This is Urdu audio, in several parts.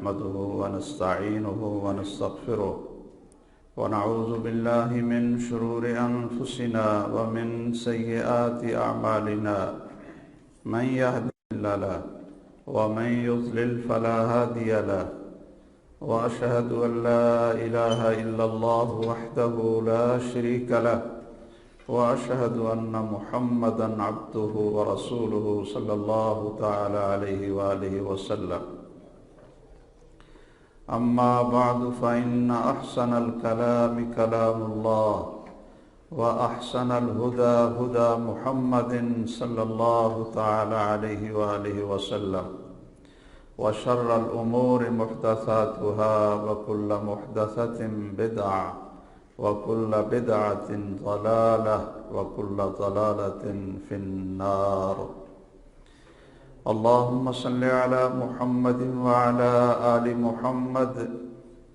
نحمده ونستعينه ونستغفره ونعوذ بالله من شرور أنفسنا ومن سيئات أعمالنا من يهده الله له ومن يضلل فلا هادي له وأشهد أن لا إله إلا الله وحده لا شريك له وأشهد أن محمدًا عبده ورسوله صلى الله تعالى عليه وآله وسلم أما بعد فإن أحسن الكلام كلام الله وأحسن الهدى هدى محمد صلى الله تعالى عليه وآله وسلم وشر الأمور محدثاتها وكل محدثة بدعة وكل بدعة ضلالة وكل ضلالة في النار اللهم صل على محمد وعلى آل محمد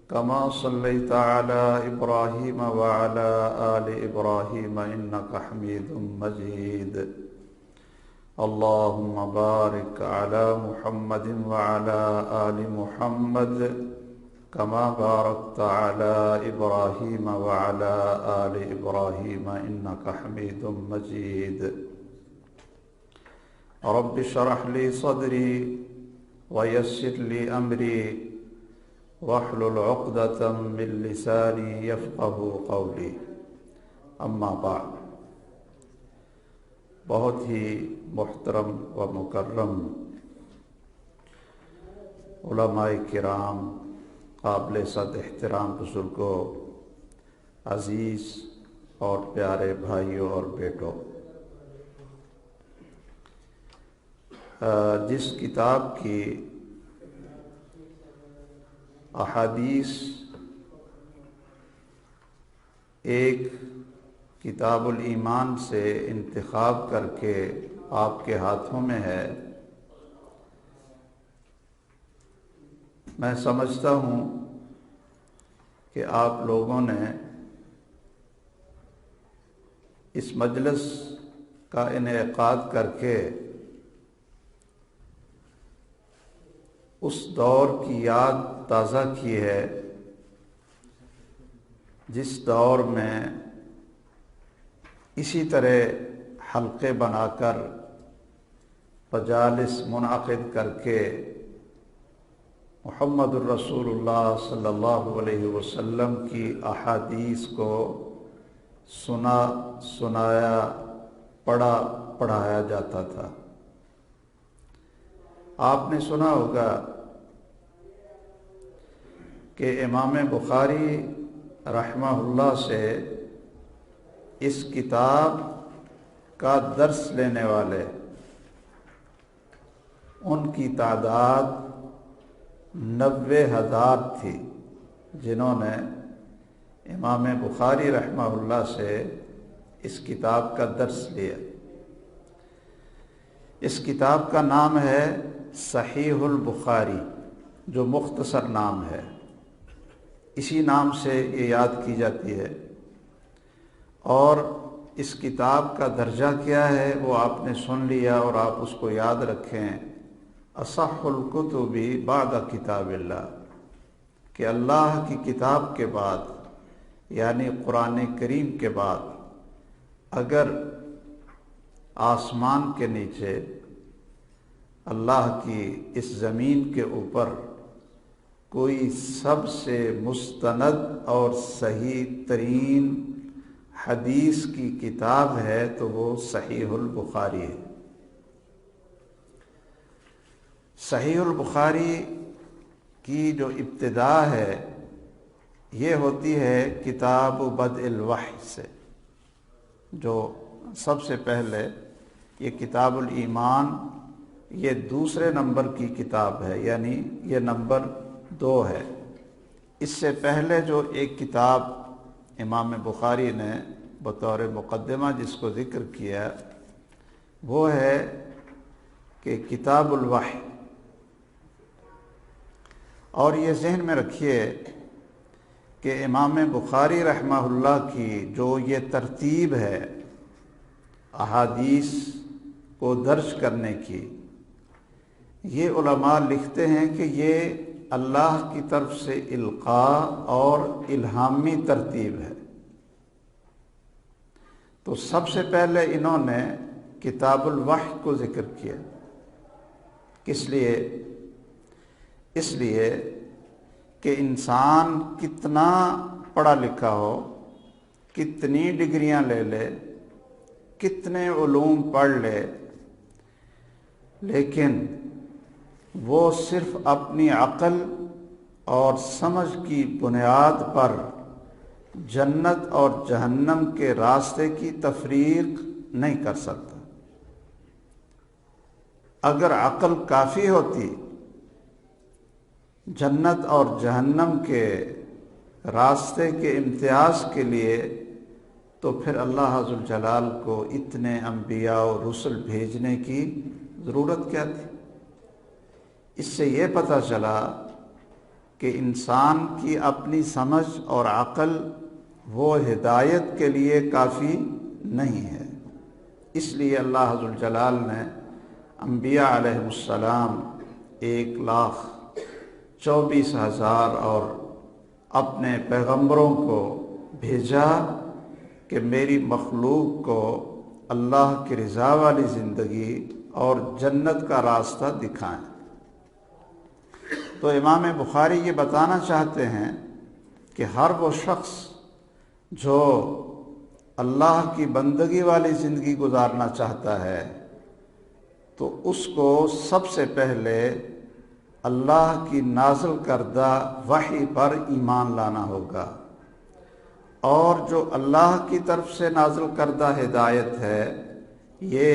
كما صليت على إبراهيم وعلى آل إبراهيم إنك حميد مجيد اللهم بارك على محمد وعلى آل محمد كما باركت على إبراهيم وعلى آل إبراهيم إنك حميد مجيد رب اشرح لي صدري ويسر لي أمري واحلل عقدة من لساني يفقه قولي اما بعد بہت ہی محترم و مکرم علماء کرام، قابل صد احترام بزرگوں، عزیز اور پیارے بھائیوں اور بیٹوں، جس کتاب کی احادیث ایک کتاب الایمان سے انتخاب کر کے آپ کے ہاتھوں میں ہے، میں سمجھتا ہوں کہ آپ لوگوں نے اس مجلس کا انعقاد کر کے اس دور کی یاد تازہ کی ہے جس دور میں اسی طرح حلقے بنا کر مجالس منعقد کر کے محمد الرسول اللہ صلی اللہ علیہ وسلم کی احادیث کو سنایا پڑھایا جاتا تھا۔ آپ نے سنا ہوگا کہ امام بخاری رحمہ اللہ سے اس کتاب کا درس لینے والے ان کی تعداد 90,000 تھی جنہوں نے امام بخاری رحمہ اللہ سے اس کتاب کا درس لیا۔ اس کتاب کا نام ہے صحیح البخاری، جو مختصر نام ہے، اسی نام سے یہ یاد کی جاتی ہے۔ اور اس کتاب کا درجہ کیا ہے وہ آپ نے سن لیا، اور آپ اس کو یاد رکھیں، اصح الکتب بعد کتاب اللہ، کہ اللہ کی کتاب کے بعد یعنی قرآن کریم کے بعد اگر آسمان کے نیچے اللہ کی اس زمین کے اوپر کوئی سب سے مستند اور صحیح ترین حدیث کی کتاب ہے تو وہ صحیح البخاری ہے۔ صحیح البخاری کی جو ابتدا ہے یہ ہوتی ہے کتاب بدء الوحی سے، جو سب سے پہلے یہ کتاب الایمان یہ دوسرے نمبر کی کتاب ہے، یعنی یہ نمبر 2 ہے۔ اس سے پہلے جو ایک کتاب امام بخاری نے بطور مقدمہ جس کو ذکر کیا وہ ہے کہ کتاب الوحی۔ اور یہ ذہن میں رکھیے کہ امام بخاری رحمہ اللہ کی جو یہ ترتیب ہے احادیث کو درج کرنے کی، یہ علماء لکھتے ہیں کہ یہ اللہ کی طرف سے القاء اور الہامی ترتیب ہے۔ تو سب سے پہلے انہوں نے کتاب الوحی کو ذکر کیا۔ کس لیے؟ اس لیے کہ انسان کتنا پڑھا لکھا ہو، کتنی ڈگریاں لے لے، کتنے علوم پڑھ لے، لیکن وہ صرف اپنی عقل اور سمجھ کی بنیاد پر جنت اور جہنم کے راستے کی تفریق نہیں کر سکتا۔ اگر عقل کافی ہوتی جنت اور جہنم کے راستے کے امتیاز کے لیے، تو پھر اللہ ذو الجلال کو اتنے انبیاء و رسل بھیجنے کی ضرورت کیا تھی؟ اس سے یہ پتہ چلا کہ انسان کی اپنی سمجھ اور عقل وہ ہدایت کے لیے کافی نہیں ہے۔ اس لیے اللہ ذو الجلال نے انبیاء علیہ السلام 1,24,000 اور اپنے پیغمبروں کو بھیجا کہ میری مخلوق کو اللہ کی رضا والی زندگی اور جنت کا راستہ دکھائیں۔ تو امام بخاری یہ بتانا چاہتے ہیں کہ ہر وہ شخص جو اللہ کی بندگی والی زندگی گزارنا چاہتا ہے تو اس کو سب سے پہلے اللہ کی نازل کردہ وحی پر ایمان لانا ہوگا، اور جو اللہ کی طرف سے نازل کردہ ہدایت ہے یہ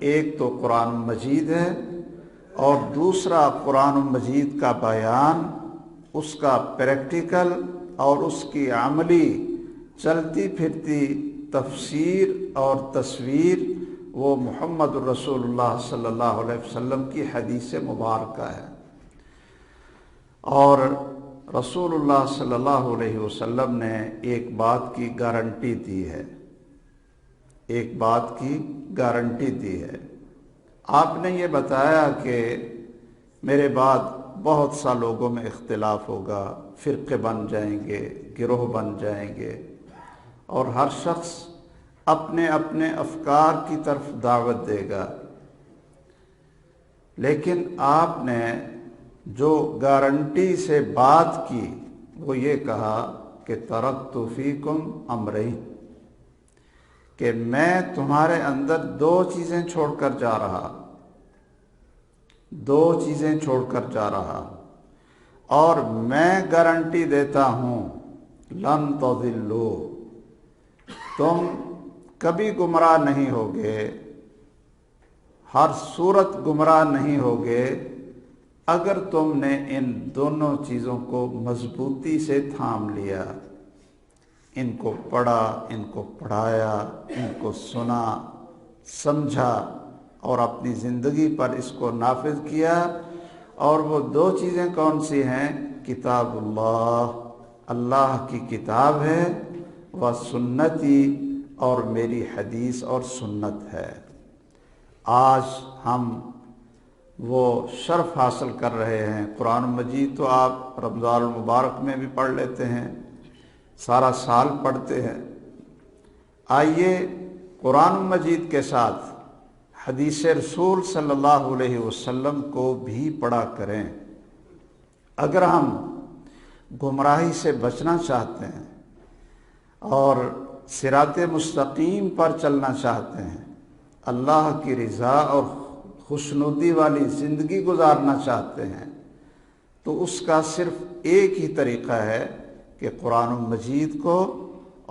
ایک تو قرآن مجید ہے، اور دوسرا قرآن مجید کا بیان، اس کا پریکٹیکل اور اس کی عملی چلتی پھرتی تفسیر اور تصویر وہ محمد الرسول اللہ صلی اللہ علیہ وسلم کی حدیث مبارکہ ہے۔ اور رسول اللہ صلی اللہ علیہ وسلم نے ایک بات کی گارنٹی دی ہے، ایک بات کی گارنٹی دی ہے۔ آپ نے یہ بتایا کہ میرے بعد بہت سا لوگوں میں اختلاف ہوگا، فرقے بن جائیں گے، گروہ بن جائیں گے، اور ہر شخص اپنے اپنے افکار کی طرف دعوت دے گا، لیکن آپ نے جو گارنٹی سے بات کی وہ یہ کہا کہ ترکت فیکم امرین، کہ میں تمہارے اندر دو چیزیں چھوڑ کر جا رہا، دو چیزیں چھوڑ کر جا رہا، اور میں گارنٹی دیتا ہوں لن تضلوا، تم کبھی گمراہ نہیں ہوگے، ہر صورت گمراہ نہیں ہوگے اگر تم نے ان دونوں چیزوں کو مضبوطی سے تھام لیا، ان کو پڑھا، ان کو پڑھایا، ان کو سنا، سمجھا اور اپنی زندگی پر اس کو نافذ کیا۔ اور وہ دو چیزیں کون سی ہیں؟ کتاب اللہ، اللہ کی کتاب ہے، و سنتی، اور میری حدیث اور سنت ہے۔ آج ہم وہ شرف حاصل کر رہے ہیں۔ قرآن مجید تو آپ رمضان المبارک میں بھی پڑھ لیتے ہیں، سارا سال پڑھتے ہیں۔ آئیے قرآن مجید کے ساتھ حدیث رسول صلی اللہ علیہ وسلم کو بھی پڑھا کریں۔ اگر ہم گمراہی سے بچنا چاہتے ہیں اور صراط مستقیم پر چلنا چاہتے ہیں، اللہ کی رضا اور خوشنودی والی زندگی گزارنا چاہتے ہیں، تو اس کا صرف ایک ہی طریقہ ہے کہ قرآن مجید کو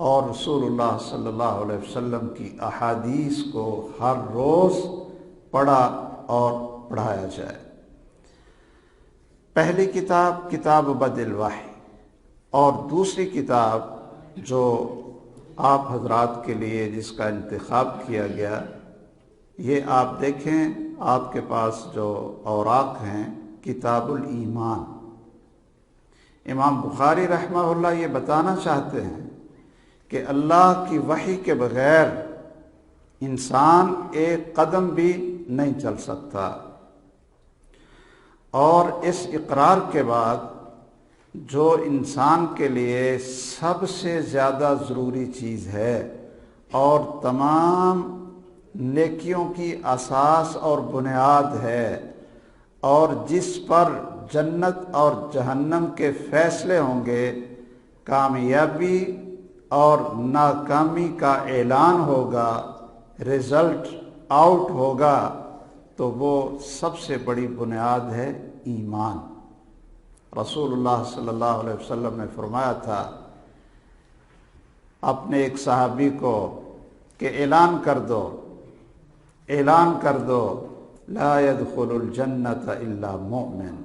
اور رسول اللہ صلی اللہ علیہ وسلم کی احادیث کو ہر روز پڑھا اور پڑھایا جائے۔ پہلی کتاب کتاب بدء الوحی، اور دوسری کتاب جو آپ حضرات کے لیے جس کا انتخاب کیا گیا، یہ آپ دیکھیں آپ کے پاس جو اوراق ہیں، کتاب الایمان۔ امام بخاری رحمہ اللہ یہ بتانا چاہتے ہیں کہ اللہ کی وحی کے بغیر انسان ایک قدم بھی نہیں چل سکتا، اور اس اقرار کے بعد جو انسان کے لیے سب سے زیادہ ضروری چیز ہے اور تمام نیکیوں کی اساس اور بنیاد ہے، اور جس پر جنت اور جہنم کے فیصلے ہوں گے، کامیابی اور ناکامی کا اعلان ہوگا، رزلٹ آؤٹ ہوگا، تو وہ سب سے بڑی بنیاد ہے ایمان۔ رسول اللہ صلی اللہ علیہ وسلم نے فرمایا تھا اپنے ایک صحابی کو کہ اعلان کر دو لا يدخل الجنت الا مؤمن،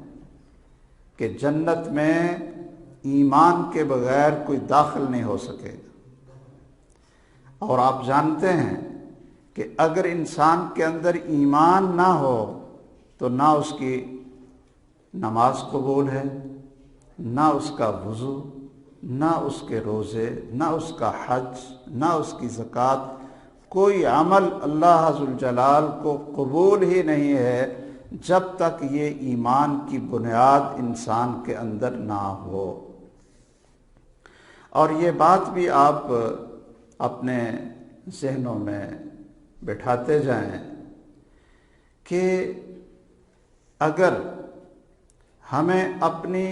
کہ جنت میں ایمان کے بغیر کوئی داخل نہیں ہو سکے گا۔ اور آپ جانتے ہیں کہ اگر انسان کے اندر ایمان نہ ہو تو نہ اس کی نماز قبول ہے، نہ اس کا وضو، نہ اس کے روزے، نہ اس کا حج، نہ اس کی زکوٰۃ، کوئی عمل اللہ ذوالجلال کو قبول ہی نہیں ہے جب تک یہ ایمان کی بنیاد انسان کے اندر نہ ہو۔ اور یہ بات بھی آپ اپنے ذہنوں میں بٹھاتے جائیں کہ اگر ہمیں اپنی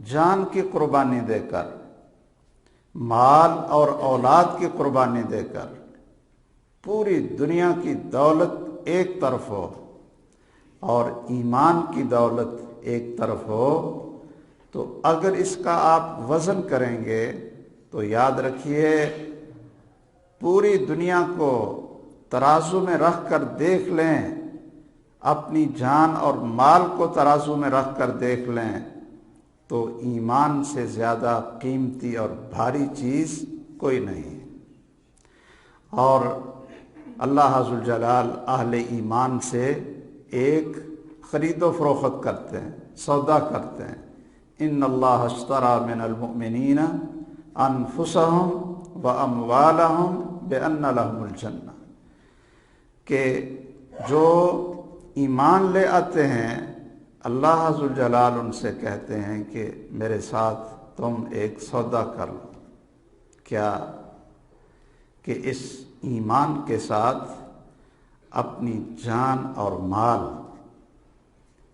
جان کی قربانی دے کر، مال اور اولاد کی قربانی دے کر پوری دنیا کی دولت ایک طرف ہو اور ایمان کی دولت ایک طرف ہو، تو اگر اس کا آپ وزن کریں گے تو یاد رکھیے پوری دنیا کو ترازو میں رکھ کر دیکھ لیں، اپنی جان اور مال کو ترازو میں رکھ کر دیکھ لیں تو ایمان سے زیادہ قیمتی اور بھاری چیز کوئی نہیں۔ اور اللہ ذوالجلال اہل ایمان سے ایک خرید و فروخت کرتے ہیں، سودا کرتے ہیں۔ ان اللہ اشتری من المؤمنین انفسهم واموالهم بان لهم الجنہ، کہ جو ایمان لے آتے ہیں اللہ ذوالجلال ان سے کہتے ہیں کہ میرے ساتھ تم ایک سودا کر لو، کیا کہ اس ایمان کے ساتھ اپنی جان اور مال،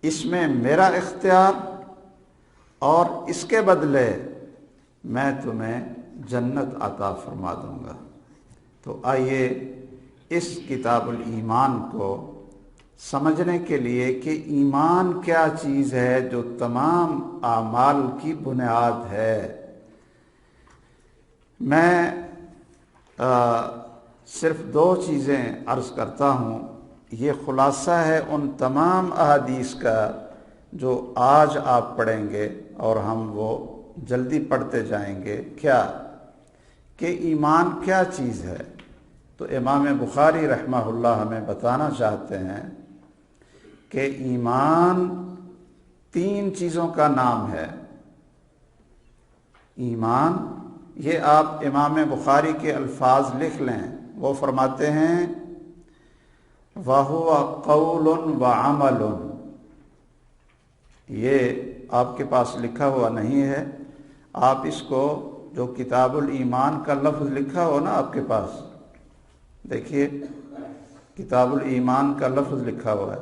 اس میں میرا اختیار، اور اس کے بدلے میں تمہیں جنت عطا فرما دوں گا۔ تو آئیے اس کتاب الایمان کو سمجھنے کے لیے کہ ایمان کیا چیز ہے جو تمام اعمال کی بنیاد ہے، میں صرف 2 چیزیں عرض کرتا ہوں۔ یہ خلاصہ ہے ان تمام احادیث کا جو آج آپ پڑھیں گے اور ہم وہ جلدی پڑھتے جائیں گے۔ کیا کہ ایمان کیا چیز ہے؟ تو امام بخاری رحمہ اللہ ہمیں بتانا چاہتے ہیں کہ ایمان 3 چیزوں کا نام ہے۔ ایمان، یہ آپ امام بخاری کے الفاظ لکھ لیں، وہ فرماتے ہیں وَهُوَ قَوْلٌ وَعَمَلٌ۔ یہ آپ کے پاس لکھا ہوا نہیں ہے، آپ اس کو جو کتاب الایمان کا لفظ لکھا ہو نا آپ کے پاس، دیکھیے کتاب الایمان کا لفظ لکھا ہوا ہے،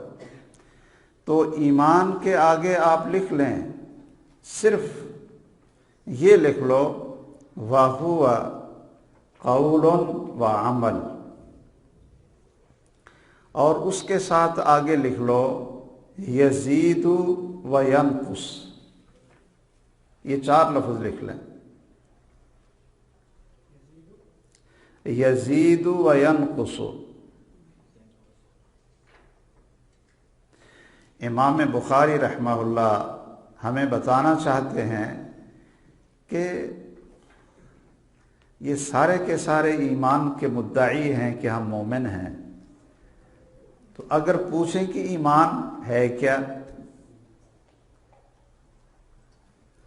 تو ایمان کے آگے آپ لکھ لیں، صرف یہ لکھ لو وَهُوَ قَوْلٌ وَعَمَلٌ، اور اس کے ساتھ آگے لکھ لو یزید و ینقص، یہ 4 لفظ لکھ لیں، یزید و ینقص۔ امام بخاری رحمہ اللہ ہمیں بتانا چاہتے ہیں کہ یہ سارے کے سارے ایمان کے مدعی ہیں کہ ہم مومن ہیں، تو اگر پوچھیں کہ ایمان ہے کیا،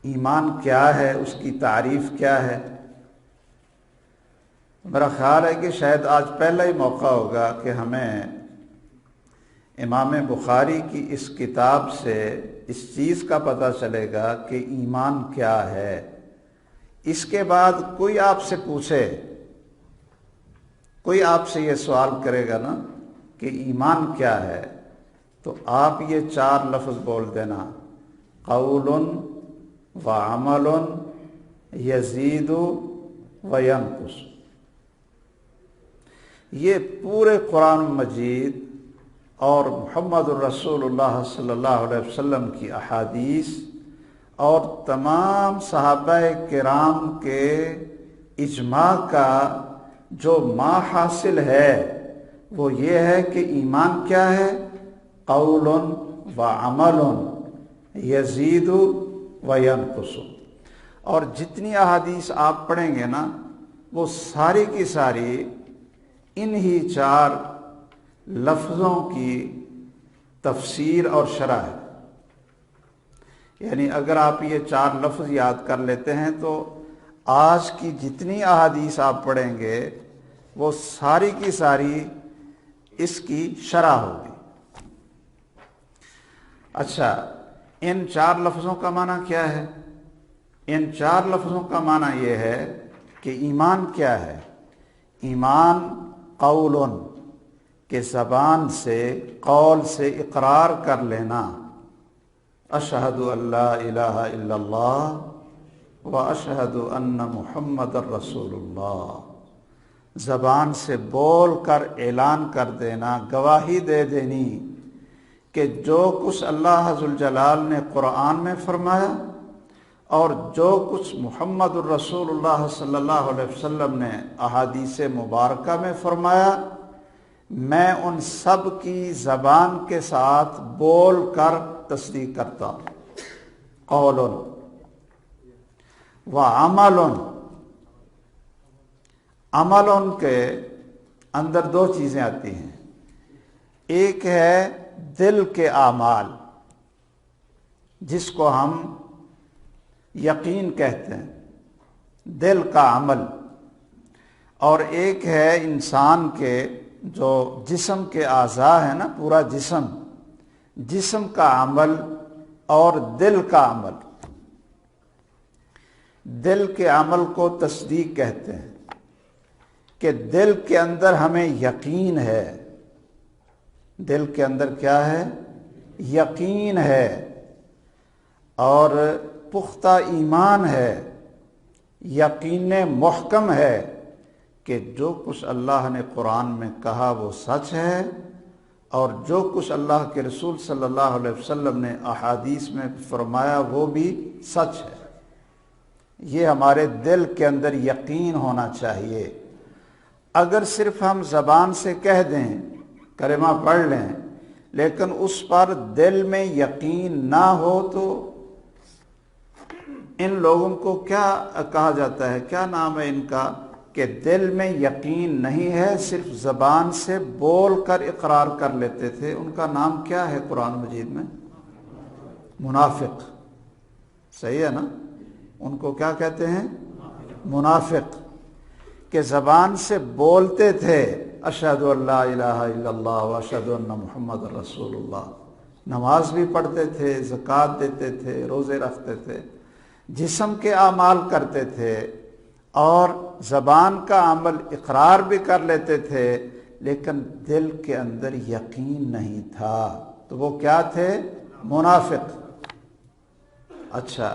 ایمان کیا ہے، اس کی تعریف کیا ہے، میرا خیال ہے کہ شاید آج پہلا ہی موقع ہوگا کہ ہمیں امام بخاری کی اس کتاب سے اس چیز کا پتہ چلے گا کہ ایمان کیا ہے۔ اس کے بعد کوئی آپ سے پوچھے، کوئی آپ سے یہ سوال کرے گا نا کہ ایمان کیا ہے، تو آپ یہ 4 لفظ بول دینا: قول و عمل یزید و ینقص۔ یہ پورے قرآن مجید اور محمد الرسول اللہ صلی اللہ علیہ وسلم کی احادیث اور تمام صحابہ کرام کے اجماع کا جو حاصل ہے وہ یہ ہے کہ ایمان کیا ہے؟ قول و عمل یزید و ینقص۔ اور جتنی احادیث آپ پڑھیں گے نا وہ ساری کی ساری انہی 4 لفظوں کی تفسیر اور شرح ہے۔ یعنی اگر آپ یہ 4 لفظ یاد کر لیتے ہیں تو آج کی جتنی احادیث آپ پڑھیں گے وہ ساری کی ساری اس کی شرح ہوگی۔ اچھا، ان 4 لفظوں کا معنی کیا ہے؟ ان 4 لفظوں کا معنی یہ ہے کہ ایمان کیا ہے؟ ایمان قول، کہ زبان سے، قول سے اقرار کر لینا، اشہد ان لا الہ الا اللہ و اشہد ان محمد الرسول اللہ، زبان سے بول کر اعلان کر دینا، گواہی دے دینی کہ جو کچھ اللہ ذوالجلال نے قرآن میں فرمایا اور جو کچھ محمد الرسول اللہ صلی اللہ علیہ وسلم نے احادیث مبارکہ میں فرمایا، میں ان سب کی زبان کے ساتھ بول کر تصدیق کرتا ہوں۔ قول و عمل، عمل کے اندر 2 چیزیں آتی ہیں، ایک ہے دل کے اعمال جس کو ہم یقین کہتے ہیں، دل کا عمل، اور ایک ہے انسان کے جو جسم کے اعضاء ہے نا، پورا جسم، جسم کا عمل اور دل کا عمل۔ دل کے عمل کو تصدیق کہتے ہیں کہ دل کے اندر ہمیں یقین ہے، دل کے اندر کیا ہے؟ یقین ہے اور پختہ ایمان ہے، یقین محکم ہے کہ جو کچھ اللہ نے قرآن میں کہا وہ سچ ہے، اور جو کچھ اللہ کے رسول صلی اللہ علیہ وسلم نے احادیث میں فرمایا وہ بھی سچ ہے۔ یہ ہمارے دل کے اندر یقین ہونا چاہیے۔ اگر صرف ہم زبان سے کہہ دیں، کلمہ پڑھ لیں، لیکن اس پر دل میں یقین نہ ہو تو ان لوگوں کو کیا کہا جاتا ہے؟ کیا نام ہے ان کا؟ کہ دل میں یقین نہیں ہے، صرف زبان سے بول کر اقرار کر لیتے تھے۔ ان کا نام کیا ہے قرآن مجید میں؟ منافق۔ صحیح ہے نا؟ ان کو کیا کہتے ہیں؟ منافق، کہ زبان سے بولتے تھے اشہد ان لا الہ الا اللہ و اشہد ان محمد رسول اللہ، نماز بھی پڑھتے تھے، زکوٰۃ دیتے تھے، روزے رکھتے تھے، جسم کے اعمال کرتے تھے اور زبان کا عمل اقرار بھی کر لیتے تھے، لیکن دل کے اندر یقین نہیں تھا، تو وہ کیا تھے؟ منافق۔ اچھا،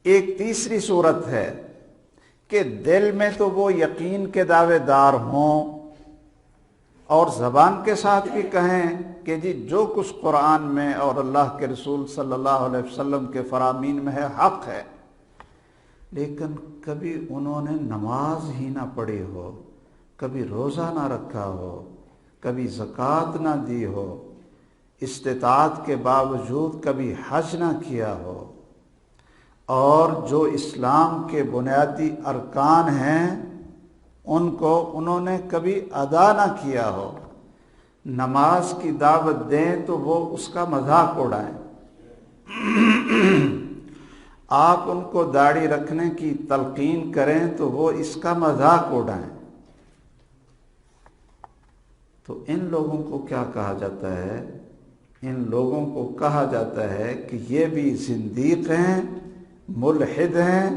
ایک تیسری صورت ہے کہ دل میں تو وہ یقین کے دعوے دار ہوں اور زبان کے ساتھ بھی کہیں کہ جی جو کچھ قرآن میں اور اللہ کے رسول صلی اللہ علیہ وسلم کے فرامین میں ہے حق ہے، لیکن کبھی انہوں نے نماز ہی نہ پڑھی ہو، کبھی روزہ نہ رکھا ہو، کبھی زکوٰۃ نہ دی ہو، استطاعت کے باوجود کبھی حج نہ کیا ہو، اور جو اسلام کے بنیادی ارکان ہیں ان کو انہوں نے کبھی ادا نہ کیا ہو، نماز کی دعوت دیں تو وہ اس کا مذاق اڑائیں، آپ ان کو داڑھی رکھنے کی تلقین کریں تو وہ اس کا مذاق اڑائیں، تو ان لوگوں کو کیا کہا جاتا ہے؟ ان لوگوں کو کہا جاتا ہے کہ یہ بھی زندیق ہیں، ملحد ہیں،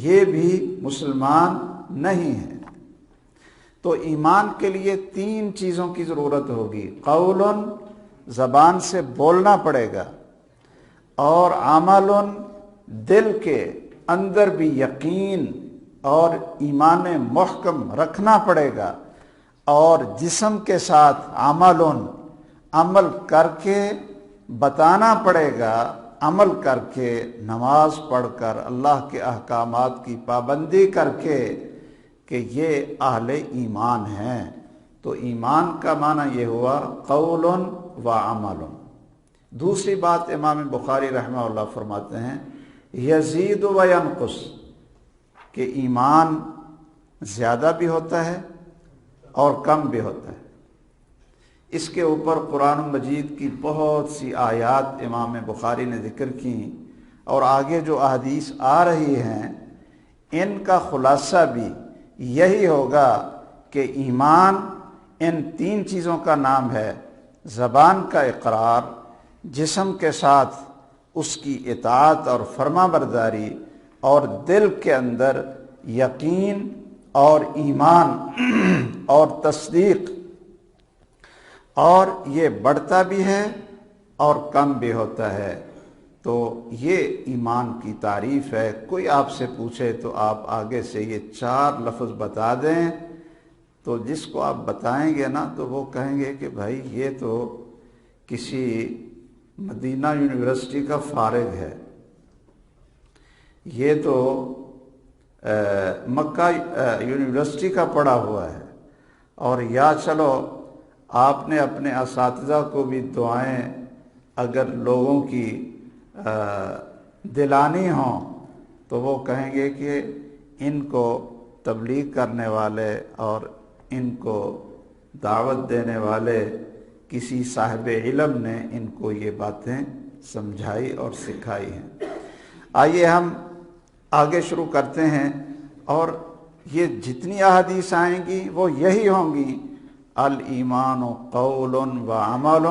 یہ بھی مسلمان نہیں ہیں۔ تو ایمان کے لیے 3 چیزوں کی ضرورت ہوگی۔ قول، زبان سے بولنا پڑے گا، اور عمل، دل کے اندر بھی یقین اور ایمان محکم رکھنا پڑے گا، اور جسم کے ساتھ عمل کر کے بتانا پڑے گا، عمل کر کے، نماز پڑھ کر، اللہ کے احکامات کی پابندی کر کے، کہ یہ اہل ایمان ہیں۔ تو ایمان کا معنی یہ ہوا قول و عمل۔ دوسری بات امام بخاری رحمہ اللہ فرماتے ہیں یزید و ینقص، کہ ایمان زیادہ بھی ہوتا ہے اور کم بھی ہوتا ہے۔ اس کے اوپر قرآن مجید کی بہت سی آیات امام بخاری نے ذکر کی، اور آگے جو احادیث آ رہی ہیں ان کا خلاصہ بھی یہی ہوگا کہ ایمان ان 3 چیزوں کا نام ہے: زبان کا اقرار، جسم کے ساتھ اس کی اطاعت اور فرما برداری، اور دل کے اندر یقین اور ایمان اور تصدیق۔ اور یہ بڑھتا بھی ہے اور کم بھی ہوتا ہے۔ تو یہ ایمان کی تعریف ہے۔ کوئی آپ سے پوچھے تو آپ آگے سے یہ 4 لفظ بتا دیں، تو جس کو آپ بتائیں گے نا تو وہ کہیں گے کہ بھائی یہ تو کسی مدینہ یونیورسٹی کا فارغ ہے، یہ تو مکہ یونیورسٹی کا پڑھا ہوا ہے۔ اور یا چلو آپ نے اپنے اساتذہ کو بھی دعائیں اگر لوگوں کی دلانی ہوں تو وہ کہیں گے کہ ان کو تبلیغ کرنے والے اور ان کو دعوت دینے والے کسی صاحب علم نے ان کو یہ باتیں سمجھائی اور سکھائی ہیں۔ آئیے ہم آگے شروع کرتے ہیں، اور یہ جتنی احادیث آئیں گی وہ یہی ہوں گی: الایمان قول و عمل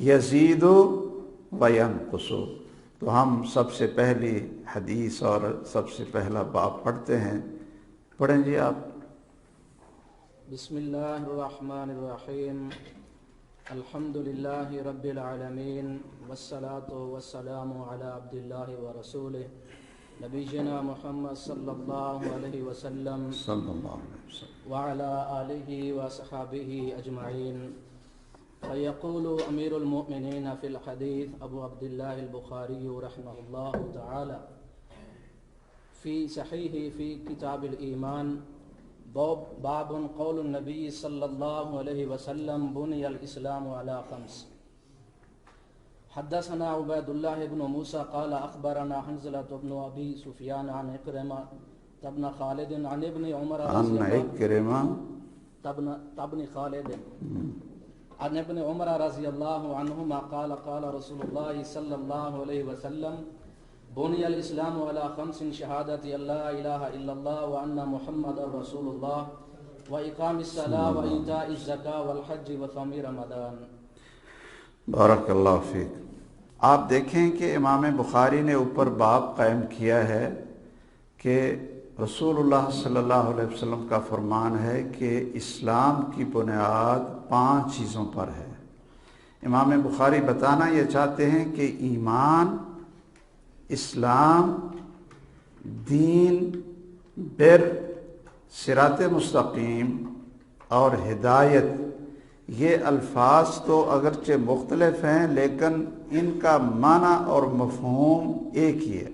یزید و ینقص۔ تو ہم سب سے پہلی حدیث اور سب سے پہلا باب پڑھتے ہیں۔ پڑھیں جی آپ۔ بسم اللہ الرحمن الرحیم، الحمد للہ رب العالمین، والصلاة والسلام علی عبد اللہ ورسولہ نبینا محمد صلی اللہ علیہ وسلم وعلی آلہ وصحابہ اجمعین۔ فیقول امیر المؤمنین فی الحدیث ابو عبداللہ البخاری رحمہ اللہ تعالی فی صحیح فی کتاب الایمان، باب قول النبی صلی اللہ علیہ وسلم بنی الاسلام علی 5۔ حدثنا عبید اللہ بن موسیٰ قال اخبرنا حنظلة بن ابی سفیان عن اکرمہ تبن خالد عن ابن عمر رضی عن ابن عمر رضی اللہ عنہما قال قال رسول اللہ صلی اللہ علیہ وسلم بنی الاسلام علی 5: شہادت اللہ الہ الا اللہ وان محمد رسول اللہ واقام الصلاۃ وایتاء الزکاۃ والحج وصوم رمضان۔ بارک اللہ فیک۔ آپ دیکھیں کہ امام بخاری نے اوپر باب قائم کیا ہے کہ رسول اللہ صلی اللہ علیہ وسلم کا فرمان ہے کہ اسلام کی بنیاد 5 چیزوں پر ہے۔ امام بخاری بتانا یہ چاہتے ہیں کہ ایمان، اسلام، دین، بر، صراط مستقیم اور ہدایت، یہ الفاظ تو اگرچہ مختلف ہیں لیکن ان کا معنی اور مفہوم ایک ہی ہے۔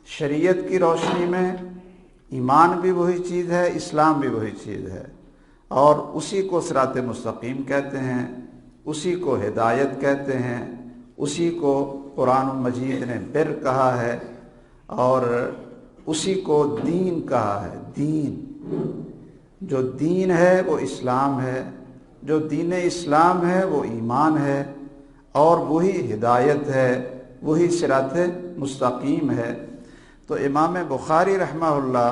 شریعت کی روشنی میں ایمان بھی وہی چیز ہے، اسلام بھی وہی چیز ہے، اور اسی کو صراط مستقیم کہتے ہیں، اسی کو ہدایت کہتے ہیں، اسی کو قرآن مجید نے بر کہا ہے، اور اسی کو دین کہا ہے۔ دین، جو دین ہے وہ اسلام ہے، جو دین اسلام ہے وہ ایمان ہے، اور وہی ہدایت ہے، وہی صراط مستقیم ہے۔ تو امام بخاری رحمہ اللہ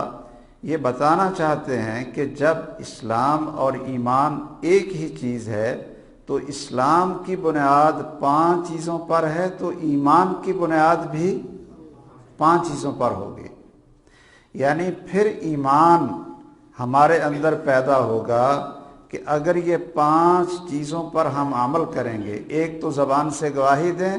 یہ بتانا چاہتے ہیں کہ جب اسلام اور ایمان ایک ہی چیز ہے تو اسلام کی بنیاد 5 چیزوں پر ہے تو ایمان کی بنیاد بھی 5 چیزوں پر ہوگی. یعنی پھر ایمان ہمارے اندر پیدا ہوگا کہ اگر یہ 5 چیزوں پر ہم عمل کریں گے. ایک تو زبان سے گواہی دیں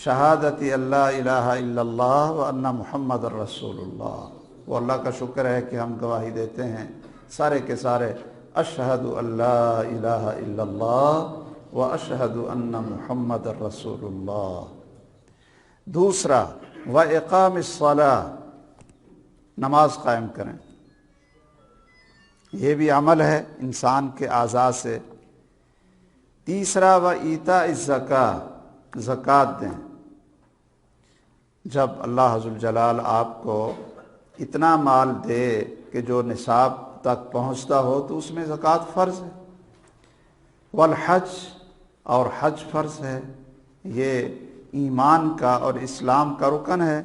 شہادت اللہ الہ الا اللہ وان محمد الرسول اللہ. وہ اللہ کا شکر ہے کہ ہم گواہی دیتے ہیں سارے کے سارے اشہد اللہ الہ الا اللہ واشہد ان محمد الرسول اللہ. دوسرا واقام الصلاۃ، نماز قائم کریں. یہ بھی عمل ہے انسان کے اعضاء سے. تیسرا وایتاء الزکاۃ، زکوٰۃ دیں. جب اللہ عز الجلال آپ کو اتنا مال دے کہ جو نصاب تک پہنچتا ہو تو اس میں زکوٰۃ فرض ہے. والحج، اور حج فرض ہے، یہ ایمان کا اور اسلام کا رکن ہے.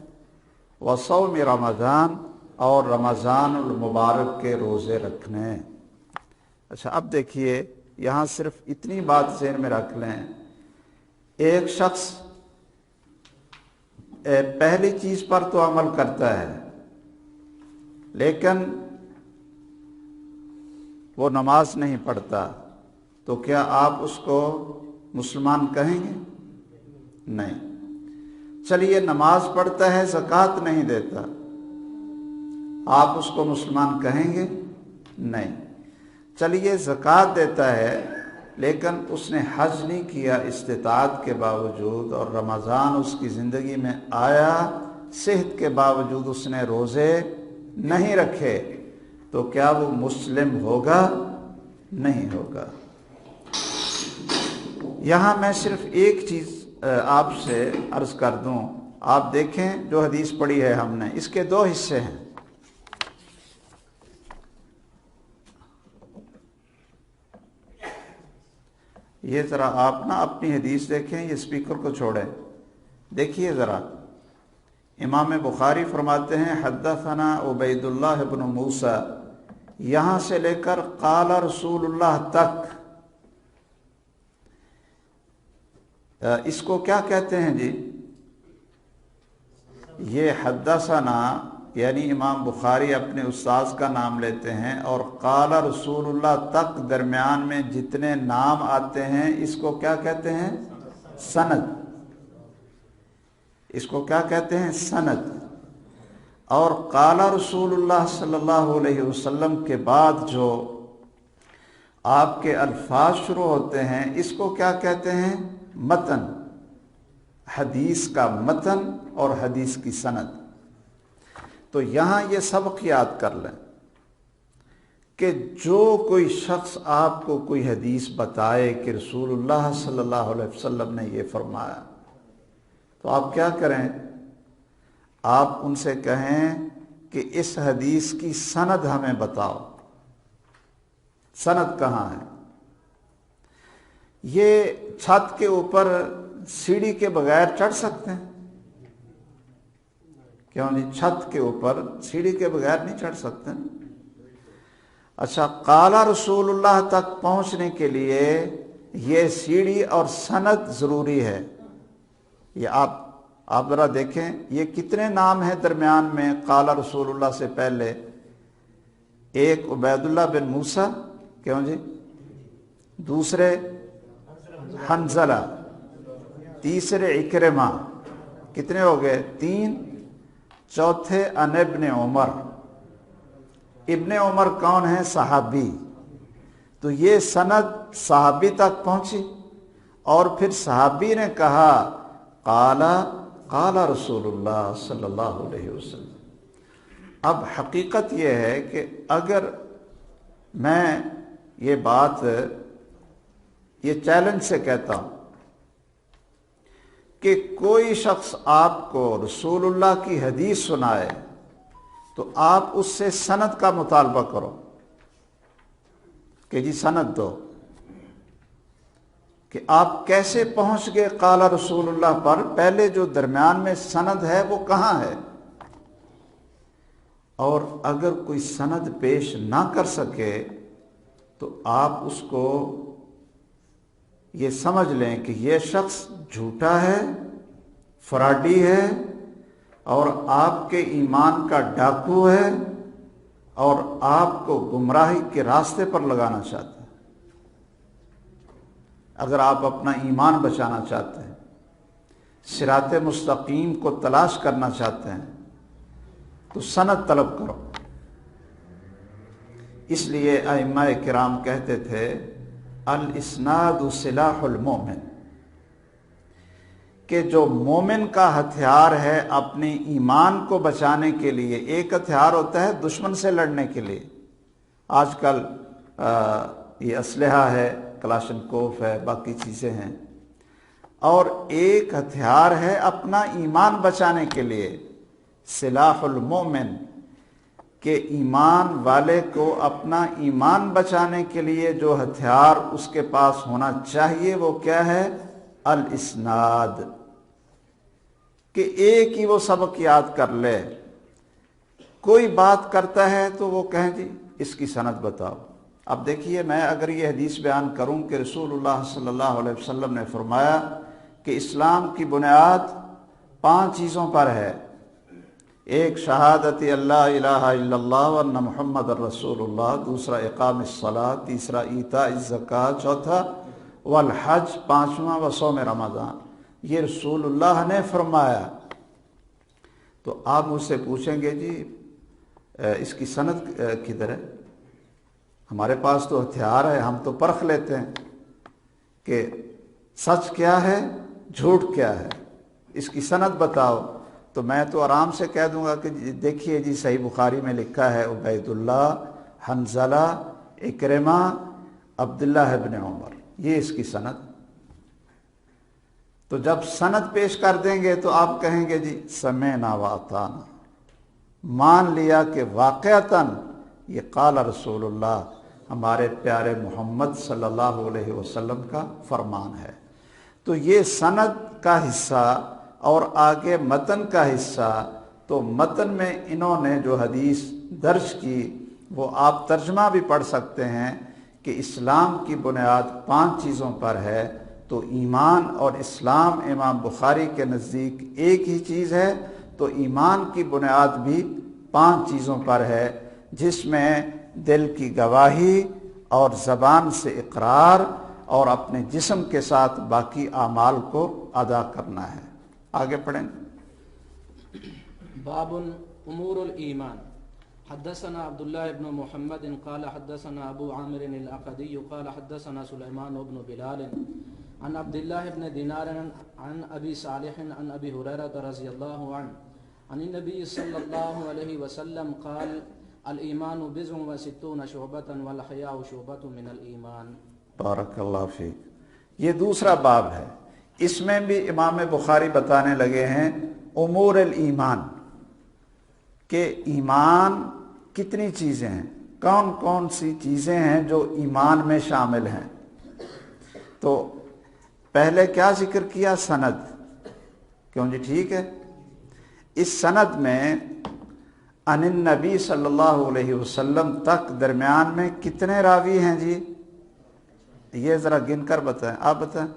وصوم رمضان، اور رمضان المبارک کے روزے رکھنے. اچھا اب دیکھیے یہاں صرف اتنی بات ذہن میں رکھ لیں. ایک شخص پہلی چیز پر تو عمل کرتا ہے لیکن وہ نماز نہیں پڑھتا، تو کیا آپ اس کو مسلمان کہیں گے؟ نہیں. چلیے نماز پڑھتا ہے زکوٰۃ نہیں دیتا، آپ اس کو مسلمان کہیں گے؟ نہیں. چلیے زکوٰۃ دیتا ہے لیکن اس نے حج نہیں کیا استطاعت کے باوجود، اور رمضان اس کی زندگی میں آیا صحت کے باوجود اس نے روزے نہیں رکھے، تو کیا وہ مسلم ہوگا؟ نہیں ہوگا. یہاں میں صرف ایک چیز آپ سے عرض کر دوں. آپ دیکھیں جو حدیث پڑھی ہے ہم نے، اس کے 2 حصے ہیں. یہ ذرا آپ نا اپنی حدیث دیکھیں، یہ اسپیکر کو چھوڑیں. دیکھیے ذرا، امام بخاری فرماتے ہیں حدثنا عبید اللہ بن موسیٰ، یہاں سے لے کر قال رسول اللہ تک. اس کو کیا کہتے ہیں جی؟ یہ حدثنا یعنی امام بخاری اپنے استاذ کا نام لیتے ہیں، اور قال رسول اللہ تک درمیان میں جتنے نام آتے ہیں اس کو کیا کہتے ہیں؟ سند. اس کو کیا کہتے ہیں؟ سند. اور قال رسول اللہ صلی اللہ علیہ وسلم کے بعد جو آپ کے الفاظ شروع ہوتے ہیں اس کو کیا کہتے ہیں؟ متن. حدیث کا متن اور حدیث کی سند. تو یہاں یہ سبق یاد کر لیں کہ جو کوئی شخص آپ کو کوئی حدیث بتائے کہ رسول اللہ صلی اللہ علیہ وسلم نے یہ فرمایا، تو آپ کیا کریں؟ آپ ان سے کہیں کہ اس حدیث کی سند ہمیں بتاؤ. سند کہاں ہے؟ یہ چھت کے اوپر سیڑھی کے بغیر چڑھ سکتے ہیں؟ کیوں جی؟ چھت کے اوپر سیڑھی کے بغیر نہیں چڑھ سکتے. اچھا، قال رسول اللہ تک پہنچنے کے لیے یہ سیڑھی اور سند ضروری ہے. یہ آپ ذرا دیکھیں یہ کتنے نام ہیں درمیان میں قال رسول اللہ سے پہلے. ایک عبید اللہ بن موسیٰ، کیوں جی؟ دوسرے حنظلہ، تیسرے اکرمہ، کتنے ہو گئے؟ 3. چوتھے ان ابن عمر. ابن عمر کون ہیں؟ صحابی. تو یہ سند صحابی تک پہنچی، اور پھر صحابی نے کہا قال رسول اللہ صلی اللہ علیہ وسلم. اب حقیقت یہ ہے کہ اگر میں یہ بات یہ چیلنج سے کہتا ہوں کہ کوئی شخص آپ کو رسول اللہ کی حدیث سنائے تو آپ اس سے سند کا مطالبہ کرو کہ جی سند دو، کہ آپ کیسے پہنچ گئے قال رسول اللہ پر. پہلے جو درمیان میں سند ہے وہ کہاں ہے؟ اور اگر کوئی سند پیش نہ کر سکے تو آپ اس کو یہ سمجھ لیں کہ یہ شخص جھوٹا ہے، فراڈی ہے، اور آپ کے ایمان کا ڈاکو ہے، اور آپ کو گمراہی کے راستے پر لگانا چاہتا ہے۔ اگر آپ اپنا ایمان بچانا چاہتے ہیں، صراط مستقیم کو تلاش کرنا چاہتے ہیں، تو سند طلب کرو۔ اس لیے ائمہ کرام کہتے تھے الاسناد سلاح المومن، کہ جو مومن کا ہتھیار ہے اپنے ایمان کو بچانے کے لیے، ایک ہتھیار ہوتا ہے دشمن سے لڑنے کے لیے، آج کل یہ اسلحہ ہے، کلاشنکوف ہے، باقی چیزیں ہیں، اور ایک ہتھیار ہے اپنا ایمان بچانے کے لیے سلاح المومن، کہ ایمان والے کو اپنا ایمان بچانے کے لیے جو ہتھیار اس کے پاس ہونا چاہیے وہ کیا ہے؟ الاسناد، کہ ایک ہی وہ سبق یاد کر لے، کوئی بات کرتا ہے تو وہ کہیں جی اس کی سند بتاؤ۔ اب دیکھیے، میں اگر یہ حدیث بیان کروں کہ رسول اللہ صلی اللہ علیہ وسلم نے فرمایا کہ اسلام کی بنیاد 5 چیزوں پر ہے، ایک شہادت اللہ الہ الا اللہ وان محمد الرسول اللہ، دوسرا اقام الصلاۃ، تیسرا ایتاء الزکوٰۃ، چوتھا والحج، پانچواں وصوم رمضان، یہ رسول اللہ نے فرمایا۔ تو آپ مجھ سے پوچھیں گے جی اس کی سند کدھر ہے؟ ہمارے پاس تو ہتھیار ہے، ہم تو پرکھ لیتے ہیں کہ سچ کیا ہے، جھوٹ کیا ہے، اس کی سند بتاؤ۔ تو میں تو آرام سے کہہ دوں گا کہ دیکھیے جی صحیح بخاری میں لکھا ہے عبید اللہ، حنظلہ، اکرمہ، عبداللہ ابن عمر، یہ اس کی سند۔ تو جب سند پیش کر دیں گے تو آپ کہیں گے جی سمعنا واطعنا، مان لیا کہ واقعتاً یہ قال رسول اللہ، ہمارے پیارے محمد صلی اللہ علیہ وسلم کا فرمان ہے۔ تو یہ سند کا حصہ اور آگے متن کا حصہ، تو متن میں انہوں نے جو حدیث درج کی وہ آپ ترجمہ بھی پڑھ سکتے ہیں کہ اسلام کی بنیاد 5 چیزوں پر ہے۔ تو ایمان اور اسلام امام بخاری کے نزدیک ایک ہی چیز ہے، تو ایمان کی بنیاد بھی 5 چیزوں پر ہے، جس میں دل کی گواہی اور زبان سے اقرار اور اپنے جسم کے ساتھ باقی اعمال کو ادا کرنا ہے۔ آگے پڑھیں۔ باب امور الایمان۔ حدثنا عبد الله بن محمد قال حدثنا ابو عامر العقدي قال حدثنا سليمان بن بلال عن عبد الله بن دينار عن ابي صالح عن ابي هريره رضي الله عنه عن النبي صلى الله عليه وسلم قال الايمان بضع وستون شعبة والحياء شعبة من الايمان۔ بارک اللہ فیک۔ یہ دوسرا باب ہے، اس میں بھی امام بخاری بتانے لگے ہیں امور الایمان، کہ ایمان کتنی چیزیں ہیں، کون کون سی چیزیں ہیں جو ایمان میں شامل ہیں۔ تو پہلے کیا ذکر کیا؟ سند۔ کیوں جی؟ ٹھیک ہے، اس سند میں عن النبی صلی اللہ علیہ وسلم تک درمیان میں کتنے راوی ہیں جی؟ یہ ذرا گن کر بتائیں، آپ بتائیں۔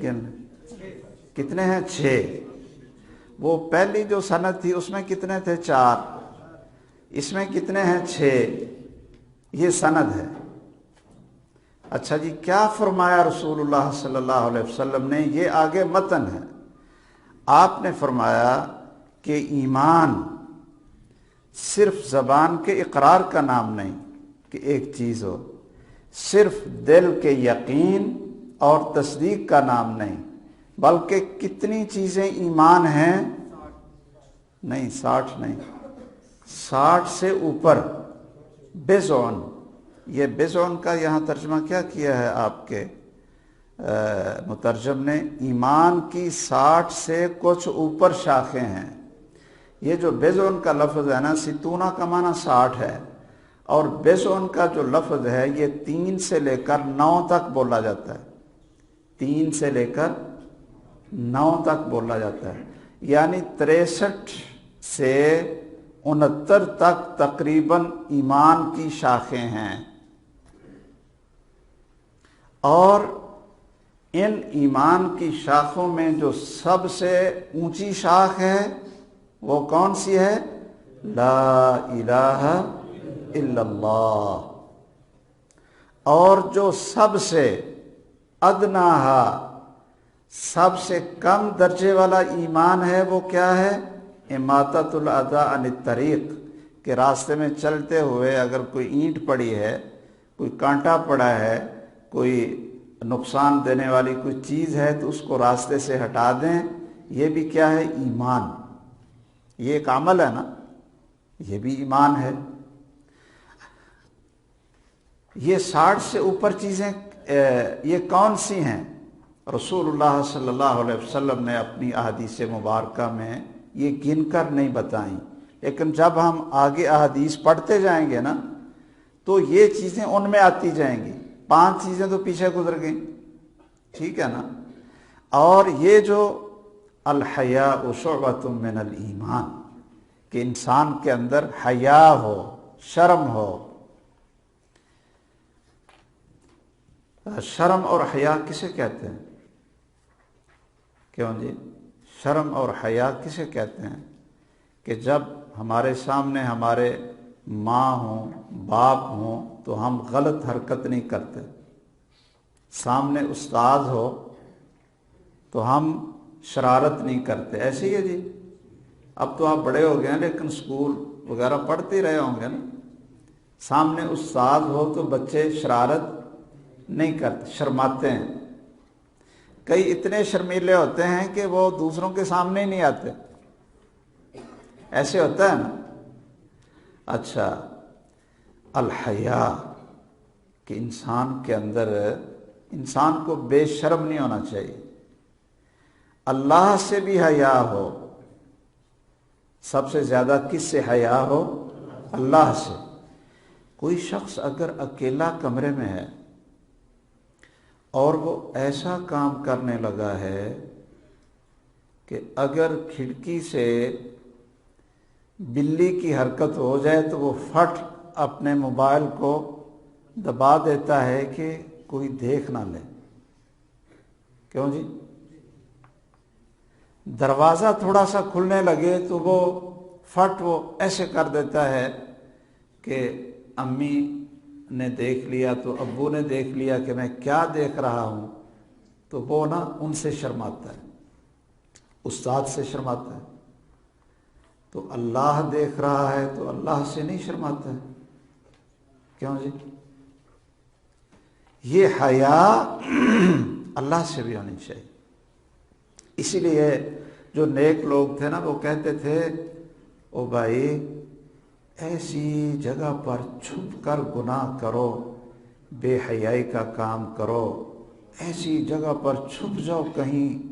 گن کتنے ہیں؟ 6۔ وہ پہلی جو سند تھی اس میں کتنے تھے؟ 4۔ اس میں کتنے ہیں؟ 6۔ یہ سند ہے۔ اچھا جی، کیا فرمایا رسول اللہ صلی اللہ علیہ وسلم نے؟ یہ آگے متن ہے۔ آپ نے فرمایا کہ ایمان صرف زبان کے اقرار کا نام نہیں کہ ایک چیز ہو، صرف دل کے یقین اور تصدیق کا نام نہیں، بلکہ کتنی چیزیں ایمان ہیں؟ نہیں، 60 نہیں، 60 سے اوپر۔ بضعن، یہ بضعن کا یہاں ترجمہ کیا کیا ہے آپ کے مترجم نے؟ ایمان کی 60 سے کچھ اوپر شاخیں ہیں۔ یہ جو بضعن کا لفظ ہے نا، 60 کا معنی 60 ہے، اور بضعن کا جو لفظ ہے یہ 3 سے لے کر 9 تک بولا جاتا ہے۔ 3 سے لے کر 9 تک بولا جاتا ہے، یعنی 63 سے 69 تک تقریباً ایمان کی شاخیں ہیں، اور ان ایمان کی شاخوں میں جو سب سے اونچی شاخ ہے وہ کون سی ہے؟ لا الہ الا اللہ۔ اور جو سب سے ادناہا، سب سے کم درجے والا ایمان ہے وہ کیا ہے؟ اماطۃ الاذی عن الطریق، کہ راستے میں چلتے ہوئے اگر کوئی اینٹ پڑی ہے، کوئی کانٹا پڑا ہے، کوئی نقصان دینے والی کوئی چیز ہے تو اس کو راستے سے ہٹا دیں، یہ بھی کیا ہے؟ ایمان۔ یہ ایک عمل ہے نا، یہ بھی ایمان ہے۔ یہ 60 سے اوپر چیزیں یہ کون سی ہیں؟ رسول اللہ صلی اللہ علیہ وسلم نے اپنی احادیث مبارکہ میں یہ گن کر نہیں بتائیں، لیکن جب ہم آگے احادیث پڑھتے جائیں گے نا تو یہ چیزیں ان میں آتی جائیں گی۔ 5 چیزیں تو پیچھے گزر گئیں، ٹھیک ہے نا؟ اور یہ جو الحیاء شعبۃ من الایمان، کہ انسان کے اندر حیا ہو، شرم ہو۔ شرم اور حیا کسے کہتے ہیں؟ کیوں جی؟ شرم اور حیا کسے کہتے ہیں؟ کہ جب ہمارے سامنے ہمارے ماں ہوں، باپ ہوں تو ہم غلط حرکت نہیں کرتے، سامنے استاد ہو تو ہم شرارت نہیں کرتے، ایسے ہی ہے جی۔ اب تو آپ بڑے ہو گئے ہیں لیکن سکول وغیرہ پڑھتے ہی رہے ہوں گے نا، سامنے استاد ہو تو بچے شرارت نہیں کرتے، شرماتے ہیں۔ کئی اتنے شرمیلے ہوتے ہیں کہ وہ دوسروں کے سامنے ہی نہیں آتے، ایسے ہوتا ہے نا۔ اچھا، الحیا، کہ انسان کے اندر، انسان کو بے شرم نہیں ہونا چاہیے، اللہ سے بھی حیا ہو۔ سب سے زیادہ کس سے حیا ہو؟ اللہ سے۔ کوئی شخص اگر اکیلا کمرے میں ہے اور وہ ایسا کام کرنے لگا ہے کہ اگر کھڑکی سے بلی کی حرکت ہو جائے تو وہ فٹ اپنے موبائل کو دبا دیتا ہے کہ کوئی دیکھ نہ لے، کیوں جی؟ دروازہ تھوڑا سا کھلنے لگے تو وہ فٹ وہ ایسے کر دیتا ہے کہ امی نے دیکھ لیا تو ابو نے دیکھ لیا کہ میں کیا دیکھ رہا ہوں، تو وہ نا ان سے شرماتا ہے، استاد سے شرماتا ہے۔ تو اللہ دیکھ رہا ہے تو اللہ سے نہیں شرماتا ہے، کیوں جی؟ یہ حیا اللہ سے بھی ہونی چاہیے۔ اسی لیے جو نیک لوگ تھے نا وہ کہتے تھے، او بھائی ایسی جگہ پر چھپ کر گناہ کرو، بے حیائی کا کام کرو، ایسی جگہ پر چھپ جاؤ، کہیں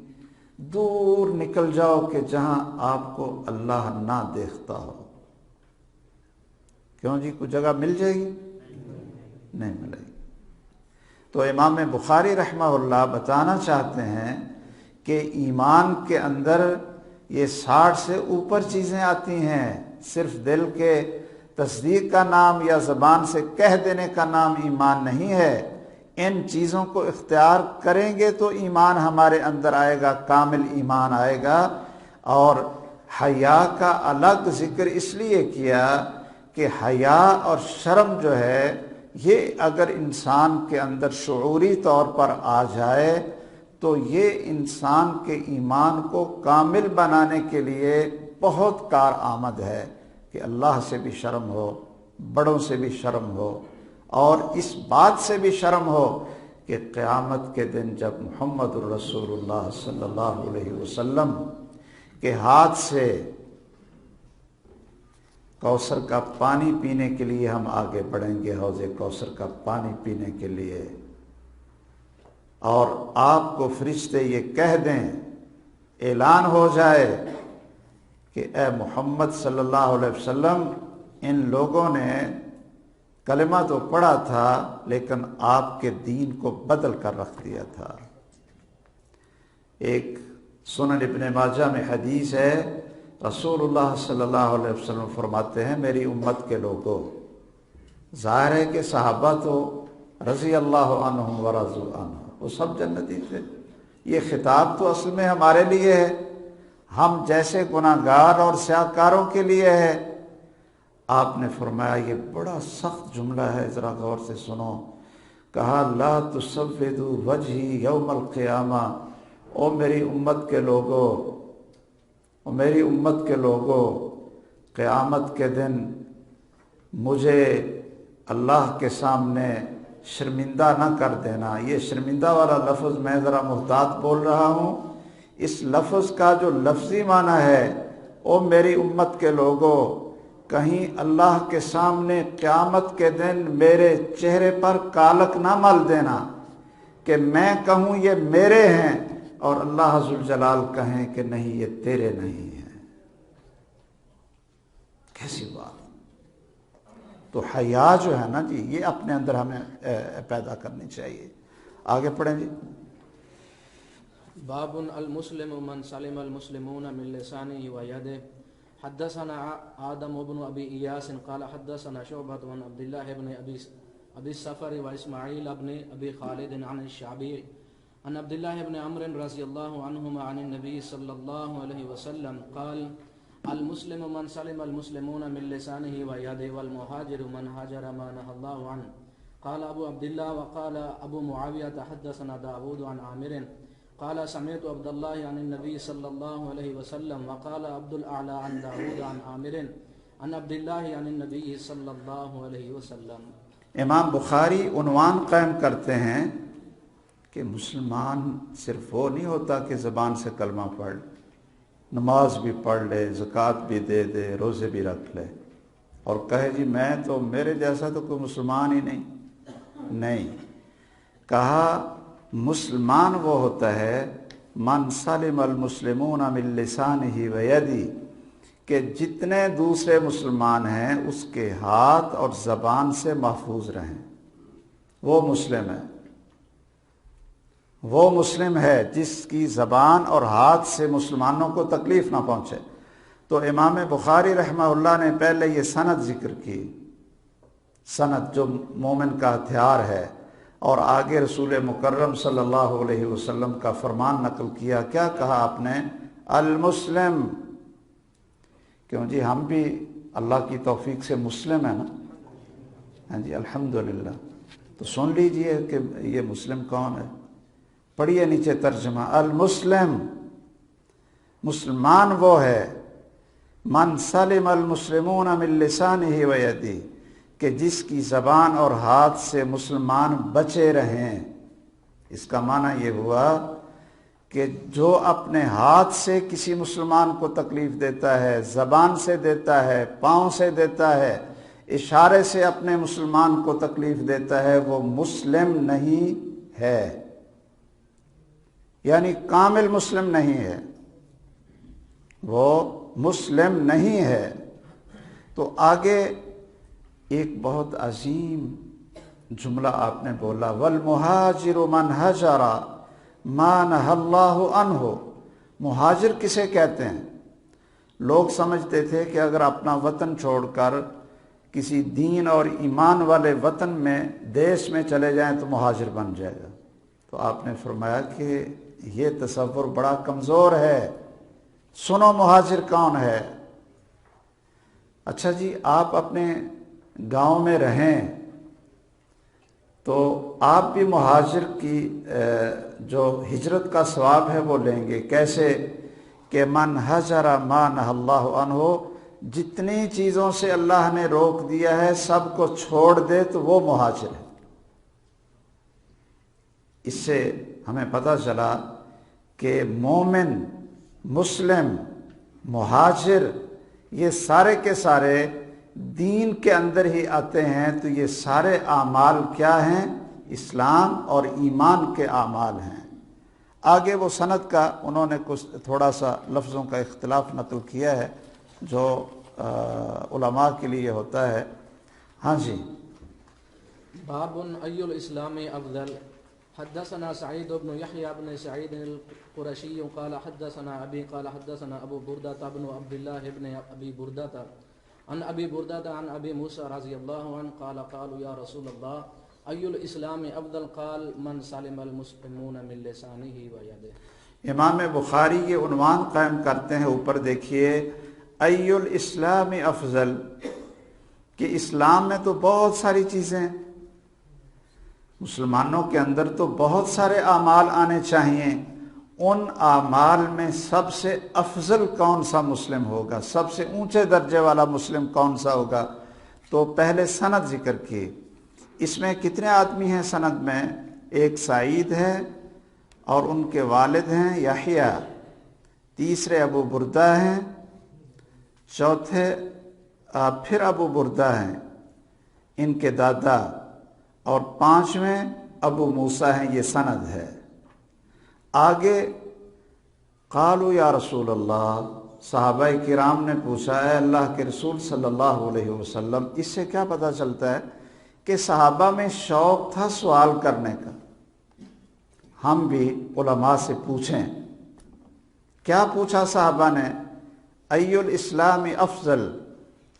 دور نکل جاؤ کہ جہاں آپ کو اللہ نہ دیکھتا ہو۔ کیوں جی؟ کوئی جگہ مل جائے گی؟ نہیں ملے گی۔ تو امام بخاری رحمہ اللہ بتانا چاہتے ہیں کہ ایمان کے اندر یہ 60 سے اوپر چیزیں آتی ہیں، صرف دل کے تصدیق کا نام یا زبان سے کہہ دینے کا نام ایمان نہیں ہے۔ ان چیزوں کو اختیار کریں گے تو ایمان ہمارے اندر آئے گا، کامل ایمان آئے گا۔ اور حیا کا الگ ذکر اس لیے کیا کہ حیا اور شرم جو ہے یہ اگر انسان کے اندر شعوری طور پر آ جائے تو یہ انسان کے ایمان کو کامل بنانے کے لیے بہت کارآمد ہے، کہ اللہ سے بھی شرم ہو، بڑوں سے بھی شرم ہو، اور اس بات سے بھی شرم ہو کہ قیامت کے دن جب محمد الرسول اللہ صلی اللہ علیہ وسلم کے ہاتھ سے کوثر کا پانی پینے کے لیے ہم آگے بڑھیں گے، حوض کوثر کا پانی پینے کے لیے، اور آپ کو فرشتے یہ کہہ دیں، اعلان ہو جائے کہ اے محمد صلی اللہ علیہ وسلم، ان لوگوں نے کلمہ تو پڑھا تھا لیکن آپ کے دین کو بدل کر رکھ دیا تھا، ایک سنن ابن ماجہ میں حدیث ہے، رسول اللہ صلی اللہ علیہ وسلم فرماتے ہیں میری امت کے لوگوں، ظاہر ہے کہ صحابہ تو رضی اللہ عنہم ورضوا عنہ، وہ سب جنتی تھے، یہ خطاب تو اصل میں ہمارے لیے ہے، ہم جیسے گناہگار اور سیاہکاروں کے لیے ہے۔ آپ نے فرمایا یہ بڑا سخت جملہ ہے، ذرا غور سے سنو، کہا لا تسودوا وجہی یوم القیامہ، او میری امت کے لوگوں، او میری امت کے لوگوں، قیامت کے دن مجھے اللہ کے سامنے شرمندہ نہ کر دینا۔ یہ شرمندہ والا لفظ میں ذرا محتاط بول رہا ہوں، اس لفظ کا جو لفظی معنی ہے او میری امت کے لوگوں، کہیں اللہ کے سامنے قیامت کے دن میرے چہرے پر کالک نہ مل دینا کہ میں کہوں یہ میرے ہیں اور اللہ ذوالجلال کہیں کہ نہیں یہ تیرے نہیں ہیں۔ کیسی بات! تو حیا جو ہے نا جی، یہ اپنے اندر ہمیں پیدا کرنی چاہیے۔ آگے پڑھیں جی۔ باب المسلم من سلم المسلمون من لسانه ويده حدثنا آدم بن ابي اياس قال حدثنا شعبة عن عبد الله بن ابي السفر واسماعيل بن ابي خالد عن الشعبي عن عبد الله بن عمرو رضي الله عنهما عن النبي صلى الله عليه وسلم قال المسلم من سلم المسلمون من لسانه ويده والمهاجر من هاجر ما نهى الله عنه قال ابو عبد الله وقال ابو معاوية حدثنا داود عن عامر قال سمعت عبد الله عن النبي صلى الله عليه وسلم وقال عبد الأعلى عن داود عن عامر عن عبد الله عن النبي صلى الله عليه وسلم۔ امام بخاری عنوان قائم کرتے ہیں کہ مسلمان صرف وہ نہیں ہوتا کہ زبان سے کلمہ پڑھ، نماز بھی پڑھ لے، زکوٰۃ بھی دے دے، روزے بھی رکھ لے اور کہے جی میں تو میرے جیسا تو کوئی مسلمان ہی نہیں۔ کہا مسلمان وہ ہوتا ہے من سلم المسلمون من لسانہ ویدی، کہ جتنے دوسرے مسلمان ہیں اس کے ہاتھ اور زبان سے محفوظ رہیں، وہ مسلم ہے، وہ مسلم ہے جس کی زبان اور ہاتھ سے مسلمانوں کو تکلیف نہ پہنچے۔ تو امام بخاری رحمہ اللہ نے پہلے یہ سند ذکر کی، سند جو مومن کا ہتھیار ہے، اور آگے رسول مکرم صلی اللہ علیہ وسلم کا فرمان نقل کیا۔ کیا کہا آپ نے؟ المسلم، کیوں جی ہم بھی اللہ کی توفیق سے مسلم ہیں نا، ہاں جی الحمدللہ۔ تو سن لیجئے کہ یہ مسلم کون ہے، پڑھیے نیچے ترجمہ، المسلم مسلمان وہ ہے من سلم المسلمون من لسانہ ویدہ، کہ جس کی زبان اور ہاتھ سے مسلمان بچے رہیں۔ اس کا معنی یہ ہوا کہ جو اپنے ہاتھ سے کسی مسلمان کو تکلیف دیتا ہے، زبان سے دیتا ہے، پاؤں سے دیتا ہے، اشارے سے اپنے مسلمان کو تکلیف دیتا ہے، وہ مسلم نہیں ہے، یعنی کامل مسلم نہیں ہے، وہ مسلم نہیں ہے۔ تو آگے ایک بہت عظیم جملہ آپ نے بولا، والمہاجر من ہجر ما نہی اللہ عنہ۔ مہاجر کسے کہتے ہیں؟ لوگ سمجھتے تھے کہ اگر اپنا وطن چھوڑ کر کسی دین اور ایمان والے وطن میں، دیش میں چلے جائیں تو مہاجر بن جائے گا۔ تو آپ نے فرمایا کہ یہ تصور بڑا کمزور ہے، سنو مہاجر کون ہے۔ اچھا جی آپ اپنے گاؤں میں رہیں تو آپ بھی مہاجر کی جو ہجرت کا ثواب ہے وہ لیں گے۔ کیسے؟ کہ من ہجر ما نہی اللہ عنہ، جتنی چیزوں سے اللہ نے روک دیا ہے سب کو چھوڑ دے تو وہ مہاجر ہے۔ اس سے ہمیں پتہ چلا کہ مومن، مسلم، مہاجر یہ سارے کے سارے دین کے اندر ہی آتے ہیں۔ تو یہ سارے اعمال کیا ہیں؟ اسلام اور ایمان کے اعمال ہیں۔ آگے وہ سند کا انہوں نے کچھ تھوڑا سا لفظوں کا اختلاف نقل کیا ہے جو علماء کے لیے ہوتا ہے۔ ہاں جی، باب ای الاسلام افضل حدثنا سعيد بن يحيى بن سعيد القرشي قال حدثنا أبي قال حدثنا أبو بردة بن عبد الله بن أبي بردة عن أبي بردة عن أبي موسى رضي الله عنه قال قالوا يا رسول الله أي الإسلام أفضل قال من سلم المسلمون من لسانه ويده۔ امام بخاری یہ عنوان قائم کرتے ہیں، اوپر دیکھیے، ای الاسلام افضل، کہ اسلام میں تو بہت ساری چیزیں ہیں، مسلمانوں کے اندر تو بہت سارے اعمال آنے چاہیے، ان اعمال میں سب سے افضل کون سا مسلم ہوگا، سب سے اونچے درجے والا مسلم کون سا ہوگا؟ تو پہلے سند ذکر کی، اس میں کتنے آدمی ہیں سند میں؟ ایک سعید ہے اور ان کے والد ہیں یحییٰ، تیسرے ابو بردہ ہیں، چوتھے پھر ابو بردہ ہیں ان کے دادا، اور پانچویں ابو موسیٰ ہیں، یہ سند ہے۔ آگے قالوا یا رسول اللہ، صحابہ کرام نے پوچھا ہے اللہ کے رسول صلی اللہ علیہ وسلم۔ اس سے کیا پتہ چلتا ہے کہ صحابہ میں شوق تھا سوال کرنے کا، ہم بھی علماء سے پوچھیں۔ کیا پوچھا صحابہ نے؟ ای الاسلام افضل،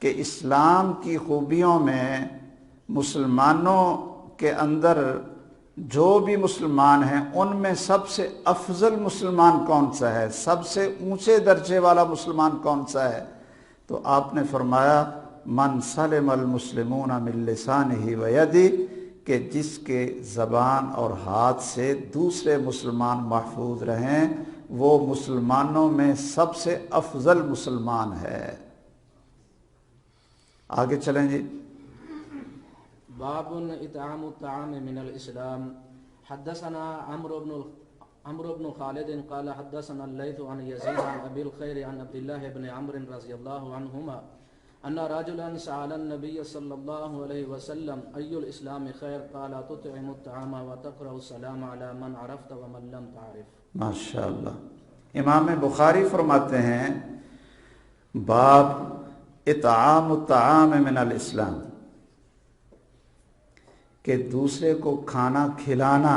کہ اسلام کی خوبیوں میں مسلمانوں کے اندر جو بھی مسلمان ہیں ان میں سب سے افضل مسلمان کون سا ہے، سب سے اونچے درجے والا مسلمان کون سا ہے؟ تو آپ نے فرمایا من سلم المسلمون من لسانہ و یدہ، کہ جس کے زبان اور ہاتھ سے دوسرے مسلمان محفوظ رہیں وہ مسلمانوں میں سب سے افضل مسلمان ہے۔ آگے چلیں جی۔ باب اطعام الطعام من الاسلام۔ حدثنا عمرو بن خالد قال حدثنا الليث عن يزيد عن ابي الخير عن عبد الله بن عمرو رضي الله عنهما ان رجلا سأل النبي صلى الله عليه وسلم اي الاسلام خير قال تطعم الطعام وتقرأ السلام على من عرفت ومن لم تعرف۔ ماشاءاللہ۔ امام بخاری فرماتے ہیں باب اطعام الطعام من الاسلام، کہ دوسرے کو کھانا کھلانا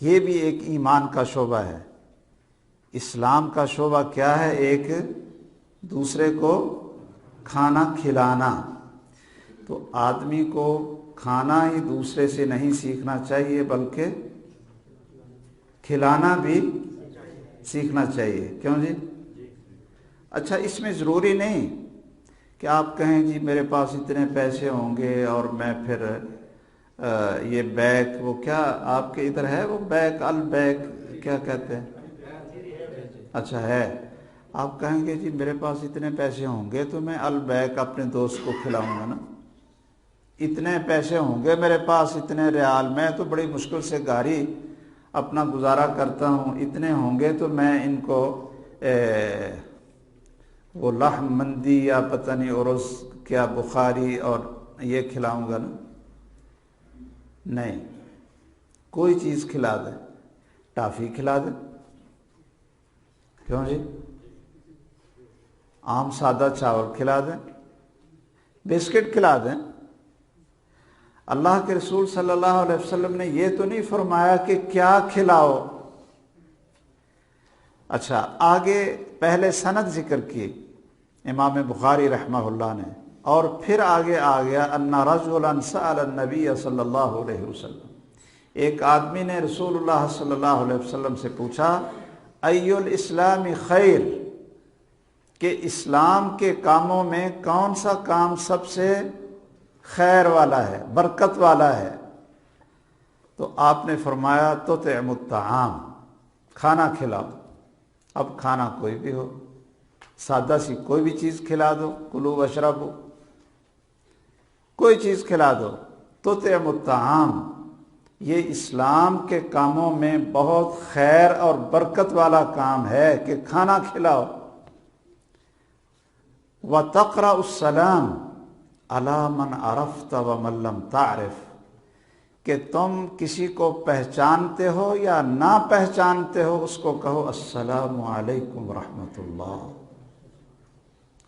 یہ بھی ایک ایمان کا شعبہ ہے۔ اسلام کا شعبہ کیا ہے؟ ایک دوسرے کو کھانا کھلانا۔ تو آدمی کو کھانا ہی دوسرے سے نہیں سیکھنا چاہیے بلکہ کھلانا بھی سیکھنا چاہیے۔ کیوں جی؟ اچھا، اس میں ضروری نہیں کہ آپ کہیں جی میرے پاس اتنے پیسے ہوں گے اور میں پھر یہ بیک، وہ کیا آپ کے ادھر ہے وہ بیک البیک کیا کہتے ہیں؟ اچھا ہے، آپ کہیں گے جی میرے پاس اتنے پیسے ہوں گے تو میں البیک اپنے دوست کو کھلاؤں گا نا، اتنے پیسے ہوں گے میرے پاس، اتنے ریال، میں تو بڑی مشکل سے گاڑی اپنا گزارا کرتا ہوں، اتنے ہوں گے تو میں ان کو وہ لحم مندی یا پتہ نہیں عرس کیا بخاری اور یہ کھلاؤں گا نا۔ نہیں، کوئی چیز کھلا دے، ٹافی کھلا دے، کیوں جی؟ عام سادہ چاول کھلا دیں، بسکٹ کھلا دیں۔ اللہ کے رسول صلی اللہ علیہ وسلم نے یہ تو نہیں فرمایا کہ کیا کھلاؤ۔ اچھا، آگے پہلے سند ذکر کی امام بخاری رحمہ اللہ نے، اور پھر آگے آ گیا ان رجلا سأل النبی صلی اللہ علیہ وسلم، ایک آدمی نے رسول اللہ صلی اللہ علیہ وسلم سے پوچھا ای الاسلام خیر، کہ اسلام کے کاموں میں کون سا کام سب سے خیر والا ہے، برکت والا ہے؟ تو آپ نے فرمایا تطعم الطعام، کھانا کھلاؤ۔ اب کھانا کوئی بھی ہو، سادہ سی کوئی بھی چیز کھلا دو، کلو واشربو، کوئی چیز کھلا دو۔ تطعم الطعام یہ اسلام کے کاموں میں بہت خیر اور برکت والا کام ہے کہ کھانا کھلاؤ۔ وَتَقْرَأُ السَّلَامَ عَلَى مَنْ عَرَفْتَ وَمَنْ لَمْ تَعْرِفْ، کہ تم کسی کو پہچانتے ہو یا نہ پہچانتے ہو اس کو کہو السلام علیکم ورحمۃ اللہ۔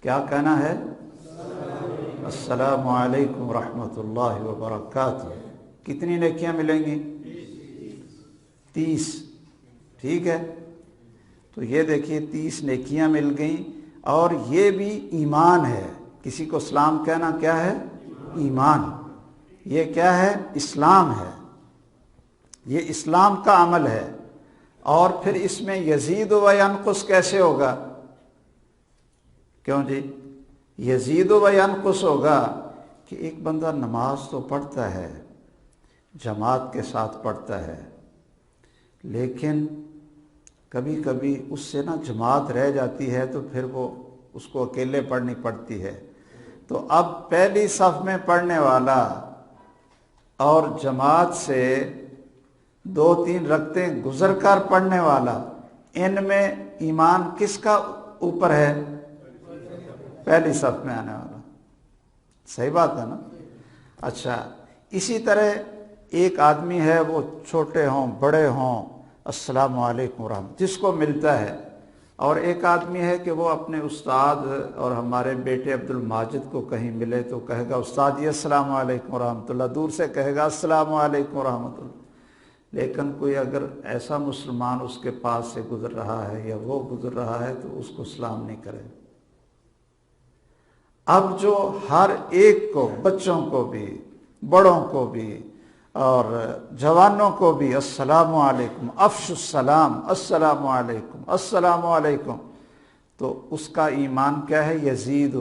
کیا کہنا ہے؟ السلام علیکم ورحمۃ اللہ وبرکاتہ۔ کتنی نیکیاں ملیں گی؟ 30، ٹھیک ہے؟ تو یہ دیکھیے 30 نیکیاں مل گئیں، اور یہ بھی ایمان ہے۔ کسی کو اسلام کہنا کیا ہے؟ ایمان۔ یہ کیا ہے؟ اسلام ہے، یہ اسلام کا عمل ہے۔ اور پھر اس میں یزید و ینقص کیسے ہوگا؟ کیوں جی یزید و ینقص ہوگا کہ ایک بندہ نماز تو پڑھتا ہے، جماعت کے ساتھ پڑھتا ہے، لیکن کبھی کبھی اس سے نا جماعت رہ جاتی ہے تو پھر وہ اس کو اکیلے پڑھنی پڑتی ہے۔ تو اب پہلی صف میں پڑھنے والا اور جماعت سے 2-3 رکعتیں گزر کر پڑھنے والا، ان میں ایمان کس کا اوپر ہے؟ پہلی صف میں آنے والا۔ صحیح بات ہے نا؟ اچھا، اسی طرح ایک آدمی ہے، وہ چھوٹے ہوں بڑے ہوں، السلام علیکم ورحمۃ جس کو ملتا ہے، اور ایک آدمی ہے کہ وہ اپنے استاد اور ہمارے بیٹے عبد الماجد کو کہیں ملے تو کہے گا استاد جی السلام علیکم ورحمۃ اللہ، دور سے کہے گا السلام علیکم ورحمۃ اللہ۔ لیکن کوئی اگر ایسا مسلمان اس کے پاس سے گزر رہا ہے یا وہ گزر رہا ہے تو اس کو سلام نہیں کرے۔ اب جو ہر ایک کو، بچوں کو بھی، بڑوں کو بھی اور جوانوں کو بھی السلام علیکم، افش السلام، السلام علیکم، السلام علیکم، تو اس کا ایمان کیا ہے؟ یزید۔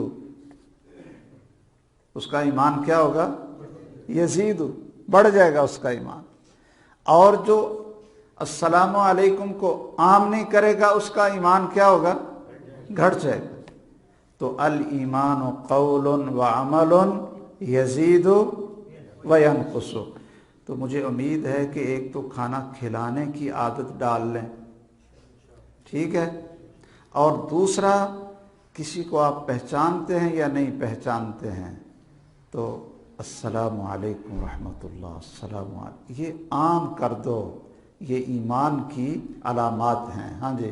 اس کا ایمان کیا ہوگا؟ یزید، بڑھ جائے گا اس کا ایمان۔ اور جو السلام علیکم کو عام نہیں کرے گا اس کا ایمان کیا ہوگا؟ گھٹ جائے گا۔ تو الایمان قول وعمل یزید وینقص۔ تو مجھے امید ہے کہ ایک تو کھانا کھلانے کی عادت ڈال لیں، ٹھیک ہے؟ اور دوسرا، کسی کو آپ پہچانتے ہیں یا نہیں پہچانتے ہیں تو السلام علیکم ورحمۃ اللہ، السلام علیکم، یہ عام کر دو، یہ ایمان کی علامات ہیں۔ ہاں جی۔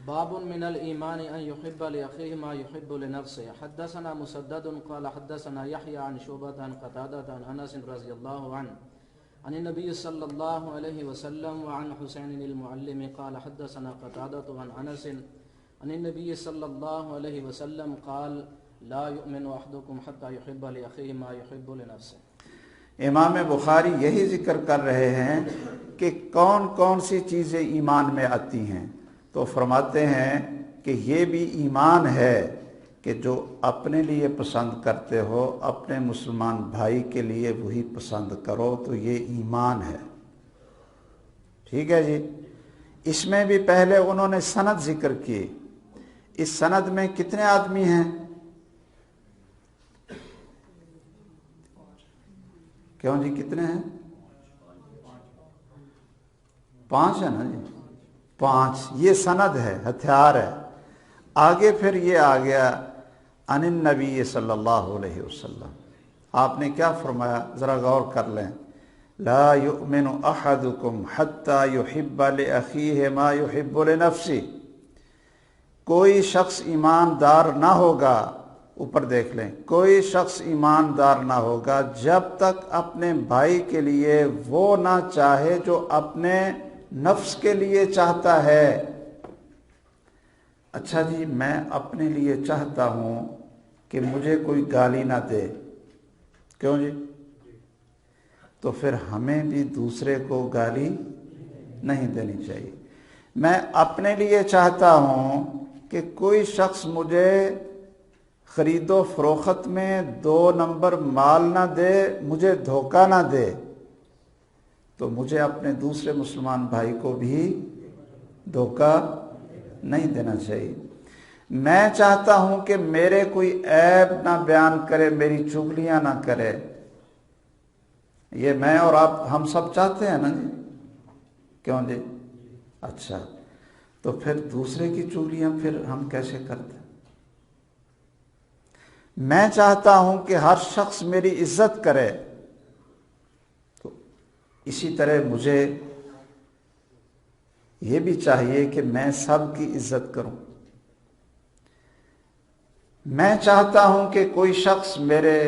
باب من الإيمان أن يحب لأخيه ما يحب لنفسه حدثنا مسدد قال حدثنا يحيى عن شعبة عن قتادة عن أنس رضي الله عنه عن النبي صلى الله عليه وسلم وعن حسين المعلم قال حدثنا قتادة عن أنس عن النبي صلى الله عليه وسلم قال لا يؤمن أحدكم حتى يحب لأخيه ما يحب لنفسه۔ امام بخاری یہی ذکر کر رہے ہیں کہ کون کون سی چیزیں ایمان میں آتی ہیں، تو فرماتے ہیں کہ یہ بھی ایمان ہے کہ جو اپنے لیے پسند کرتے ہو اپنے مسلمان بھائی کے لیے وہی پسند کرو، تو یہ ایمان ہے، ٹھیک ہے جی۔ اس میں بھی پہلے انہوں نے سند ذکر کی، اس سند میں کتنے آدمی ہیں؟ کیوں جی کتنے ہیں؟ 5 ہے نا جی، 5۔ یہ سند ہے، ہتھیار ہے۔ آگے پھر یہ آ گیا عن النبی صلی اللہ علیہ وسلم، آپ نے کیا فرمایا؟ ذرا غور کر لیں۔ لا یؤمن احدکم حتی یحب لأخیہ ما یحب لنفسہ، کوئی شخص ایماندار نہ ہوگا، اوپر دیکھ لیں، کوئی شخص ایماندار نہ ہوگا جب تک اپنے بھائی کے لیے وہ نہ چاہے جو اپنے نفس کے لیے چاہتا ہے۔ اچھا جی، میں اپنے لیے چاہتا ہوں کہ مجھے کوئی گالی نہ دے، کیوں جی؟ تو پھر ہمیں بھی دوسرے کو گالی نہیں دینی چاہیے۔ میں اپنے لیے چاہتا ہوں کہ کوئی شخص مجھے خرید و فروخت میں 2 نمبر مال نہ دے، مجھے دھوکہ نہ دے، تو مجھے اپنے دوسرے مسلمان بھائی کو بھی دھوکہ نہیں دینا چاہیے۔ میں چاہتا ہوں کہ میرے کوئی عیب نہ بیان کرے، میری چغلیاں نہ کرے، یہ میں اور آپ ہم سب چاہتے ہیں نا جی، کیوں جی؟ اچھا، تو پھر دوسرے کی چغلیاں پھر ہم کیسے کرتے ہیں؟ میں چاہتا ہوں کہ ہر شخص میری عزت کرے، تو اسی طرح مجھے یہ بھی چاہیے کہ میں سب کی عزت کروں۔ میں چاہتا ہوں کہ کوئی شخص میرے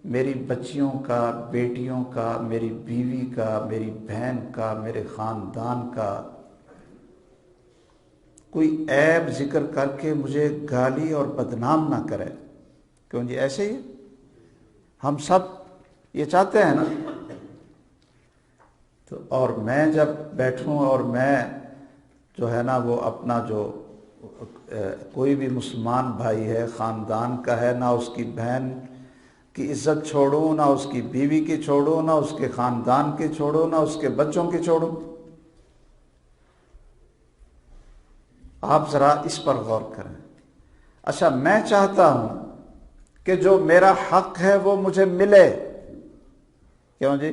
میری بچیوں کا، بیٹیوں کا، میری بیوی کا، میری بہن کا، میرے خاندان کا کوئی عیب ذکر کر کے مجھے گالی اور بدنام نہ کرے۔ کیوں جی؟ ایسے ہی ہم سب یہ چاہتے ہیں نا۔ تو اور میں جب بیٹھوں اور میں جو ہے نا وہ اپنا جو کوئی بھی مسلمان بھائی ہے، خاندان کا ہے، نہ اس کی بہن کی عزت چھوڑوں، نہ اس کی بیوی کی چھوڑوں، نہ اس کے خاندان کی چھوڑوں، نہ اس کے بچوں کی چھوڑوں۔ آپ ذرا اس پر غور کریں۔ اچھا، میں چاہتا ہوں کہ جو میرا حق ہے وہ مجھے ملے، کیوں جی؟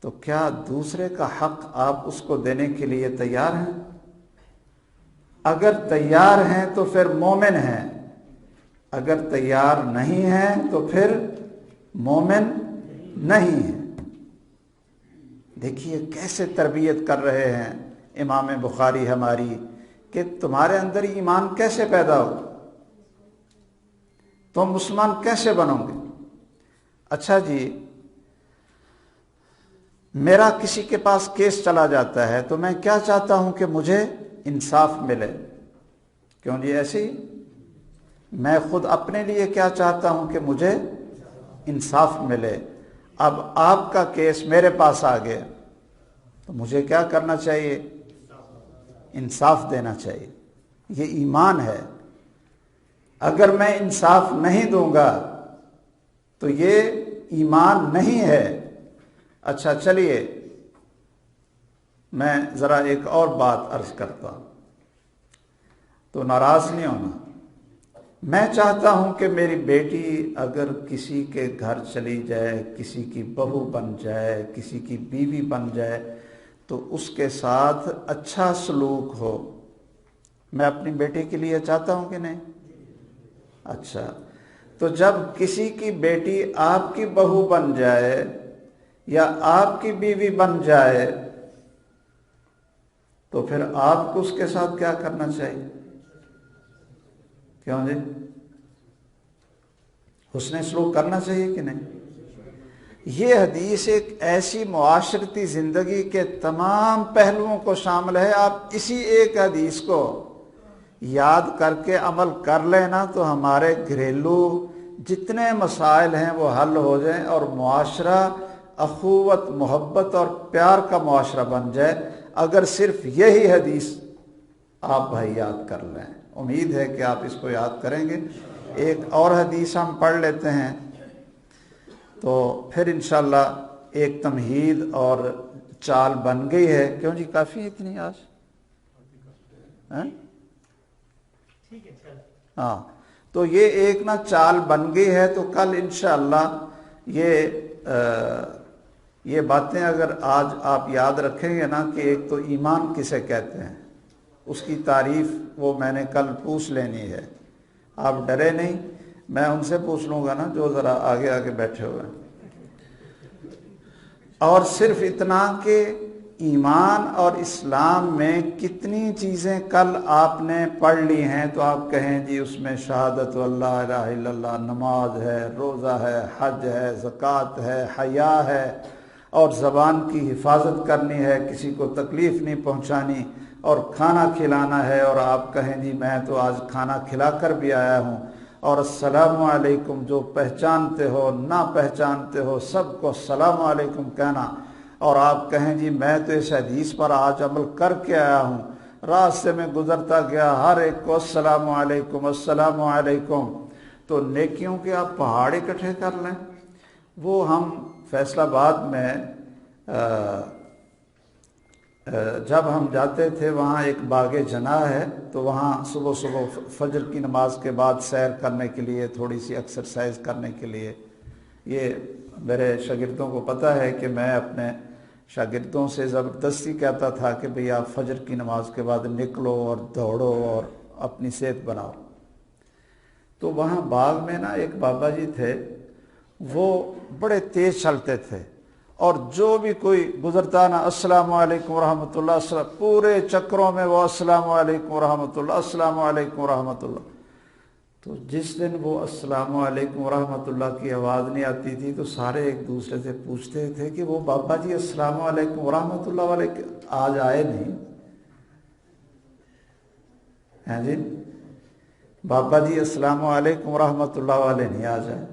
تو کیا دوسرے کا حق آپ اس کو دینے کے لیے تیار ہیں؟ اگر تیار ہیں تو پھر مومن ہیں، اگر تیار نہیں ہیں تو پھر مومن نہیں ہیں۔ دیکھیے کیسے تربیت کر رہے ہیں امام بخاری ہماری، کہ تمہارے اندر ایمان کیسے پیدا ہو، تم مسلمان کیسے بنو گے؟ اچھا جی، میرا کسی کے پاس کیس چلا جاتا ہے تو میں کیا چاہتا ہوں کہ مجھے انصاف ملے، کیوں جی؟ ایسے ہی میں خود اپنے لیے کیا چاہتا ہوں کہ مجھے انصاف ملے۔ اب آپ کا کیس میرے پاس آ گیا تو مجھے کیا کرنا چاہیے؟ انصاف دینا چاہیے۔ یہ ایمان ہے۔ اگر میں انصاف نہیں دوں گا تو یہ ایمان نہیں ہے۔ اچھا چلیے، میں ذرا ایک اور بات عرض کرتا ہوں تو ناراض نہیں ہونا۔ میں چاہتا ہوں کہ میری بیٹی اگر کسی کے گھر چلی جائے، کسی کی بہو بن جائے، کسی کی بیوی بن جائے تو اس کے ساتھ اچھا سلوک ہو۔ میں اپنی بیٹی کے لیے چاہتا ہوں کہ نہیں؟ اچھا، تو جب کسی کی بیٹی آپ کی بہو بن جائے یا آپ کی بیوی بن جائے تو پھر آپ کو اس کے ساتھ کیا کرنا چاہیے؟ کیوں جی؟ حسن سلوک کرنا چاہیے کہ نہیں؟ یہ حدیث ایک ایسی معاشرتی زندگی کے تمام پہلوؤں کو شامل ہے۔ آپ اسی ایک حدیث کو یاد کر کے عمل کر لینا تو ہمارے گھریلو جتنے مسائل ہیں وہ حل ہو جائیں اور معاشرہ اخوت، محبت اور پیار کا معاشرہ بن جائے، اگر صرف یہی حدیث آپ بھائی یاد کر لیں۔ امید ہے کہ آپ اس کو یاد کریں گے۔ ایک اور حدیث ہم پڑھ لیتے ہیں تو پھر انشاءاللہ ایک تمہید اور چال بن گئی ہے۔ کیوں جی؟ کافی اتنی آج؟ ہاں، تو یہ ایک نا چال بن گئی ہے، تو کل انشاءاللہ یہ باتیں اگر آج آپ یاد رکھیں گے نا کہ ایک تو ایمان کسے کہتے ہیں، اس کی تعریف وہ میں نے کل پوچھ لینی ہے۔ آپ ڈرے نہیں، میں ان سے پوچھ لوں گا نا جو ذرا آگے آگے بیٹھے ہوئے ہیں۔ اور صرف اتنا کہ ایمان اور اسلام میں کتنی چیزیں کل آپ نے پڑھ لی ہیں تو آپ کہیں جی اس میں شہادت اللہ الہ الا اللہ، نماز ہے، روزہ ہے، حج ہے، زکوٰۃ ہے، حیا ہے، اور زبان کی حفاظت کرنی ہے، کسی کو تکلیف نہیں پہنچانی، اور کھانا کھلانا ہے، اور آپ کہیں جی میں تو آج کھانا کھلا کر بھی آیا ہوں، اور السلام علیکم، جو پہچانتے ہو نہ پہچانتے ہو سب کو السلام علیکم کہنا، اور آپ کہیں جی میں تو اس حدیث پر آج عمل کر کے آیا ہوں، راستے میں گزرتا گیا ہر ایک کو السلام علیکم السلام علیکم، تو نیکیوں کے آپ پہاڑ اکٹھے کر لیں۔ وہ ہم فیصل آباد میں جب ہم جاتے تھے وہاں ایک باغ جناح ہے، تو وہاں صبح صبح فجر کی نماز کے بعد سیر کرنے کے لیے، تھوڑی سی ایکسرسائز کرنے کے لیے، یہ میرے شاگردوں کو پتہ ہے کہ میں اپنے شاگردوں سے زبردستی کہتا تھا کہ بھئی آپ فجر کی نماز کے بعد نکلو اور دوڑو اور اپنی صحت بناؤ۔ تو وہاں باغ میں نا ایک بابا جی تھے، وہ بڑے تیز چلتے تھے، اور جو بھی کوئی گزرتا نا السلام علیکم ورحمۃ اللہ، پورے چکروں میں وہ السلام علیکم ورحمۃ اللہ السلام علیکم ورحمۃ اللہ۔ تو جس دن وہ السلام علیکم ورحمۃ اللہ کی آواز نہیں آتی تھی تو سارے ایک دوسرے سے پوچھتے تھے کہ وہ بابا جی السلام علیکم ورحمۃ اللہ والے آج آئے نہیں ہیں جی، بابا جی السلام علیکم ورحمۃ اللہ والے نہیں آ جائے،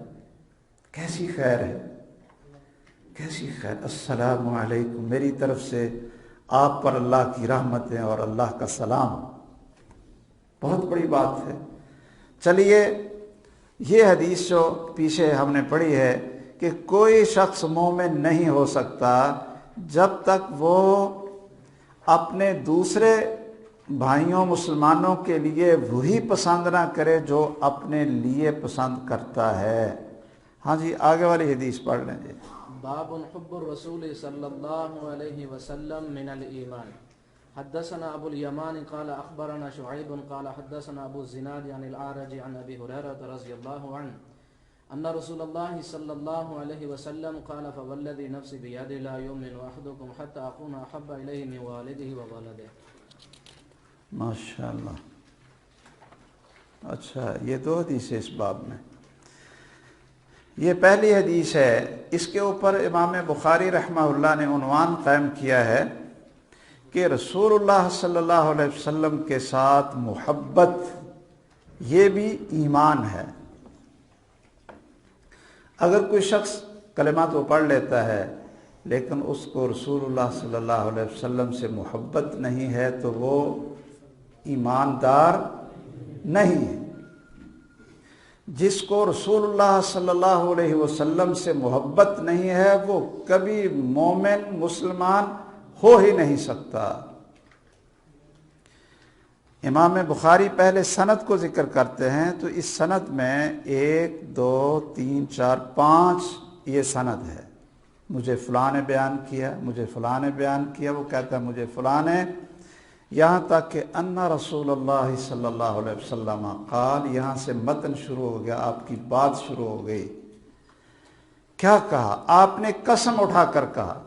کیسی خیر ہے، کیسی خیر، السلام علیکم، میری طرف سے آپ پر اللہ کی رحمتیں اور اللہ کا سلام، بہت بڑی بات ہے۔ چلیے یہ حدیث جو پیچھے ہم نے پڑھی ہے کہ کوئی شخص مومن نہیں ہو سکتا جب تک وہ اپنے دوسرے بھائیوں مسلمانوں کے لیے وہی پسند نہ کرے جو اپنے لیے پسند کرتا ہے۔ ہاں جی آگے والی حدیث پڑھ لیں جی۔ باب حب الرسول صلی اللہ علیہ وسلم من الایمان۔ حدثنا ابو الیمان قال اخبرنا شعیب قال حدثنا ابو الزناد عن الاعرج عن ابی ہریرہ رضی اللہ عنہ ان رسول اللہ صلی اللہ علیہ وسلم قال فوالذی نفسی بیدہ لا یؤمن احدکم حتی اکون احب الیہ من والدہ وولدہ۔ ماشاءاللہ، اچھا یہ دو حدیث اس باب میں، یہ پہلی حدیث ہے، اس کے اوپر امام بخاری رحمہ اللہ نے عنوان قائم کیا ہے کہ رسول اللہ صلی اللہ علیہ وسلم کے ساتھ محبت یہ بھی ایمان ہے۔ اگر کوئی شخص کلمہ تو پڑھ لیتا ہے لیکن اس کو رسول اللہ صلی اللہ علیہ وسلم سے محبت نہیں ہے تو وہ ایماندار نہیں ہے۔ جس کو رسول اللہ صلی اللہ علیہ وسلم سے محبت نہیں ہے وہ کبھی مومن مسلمان ہو ہی نہیں سکتا۔ امام بخاری پہلے سند کو ذکر کرتے ہیں تو اس سند میں 1 2 3 4 5 یہ سند ہے، مجھے فلاں نے بیان کیا، مجھے فلاں نے بیان کیا، وہ کہتا ہے مجھے فلاں نے، یہاں تک کہ ان رسول اللہ صلی اللہ علیہ وسلم قال، یہاں سے متن شروع ہو گیا، آپ کی بات شروع ہو گئی۔ کیا کہا؟ آپ نے قسم اٹھا کر کہا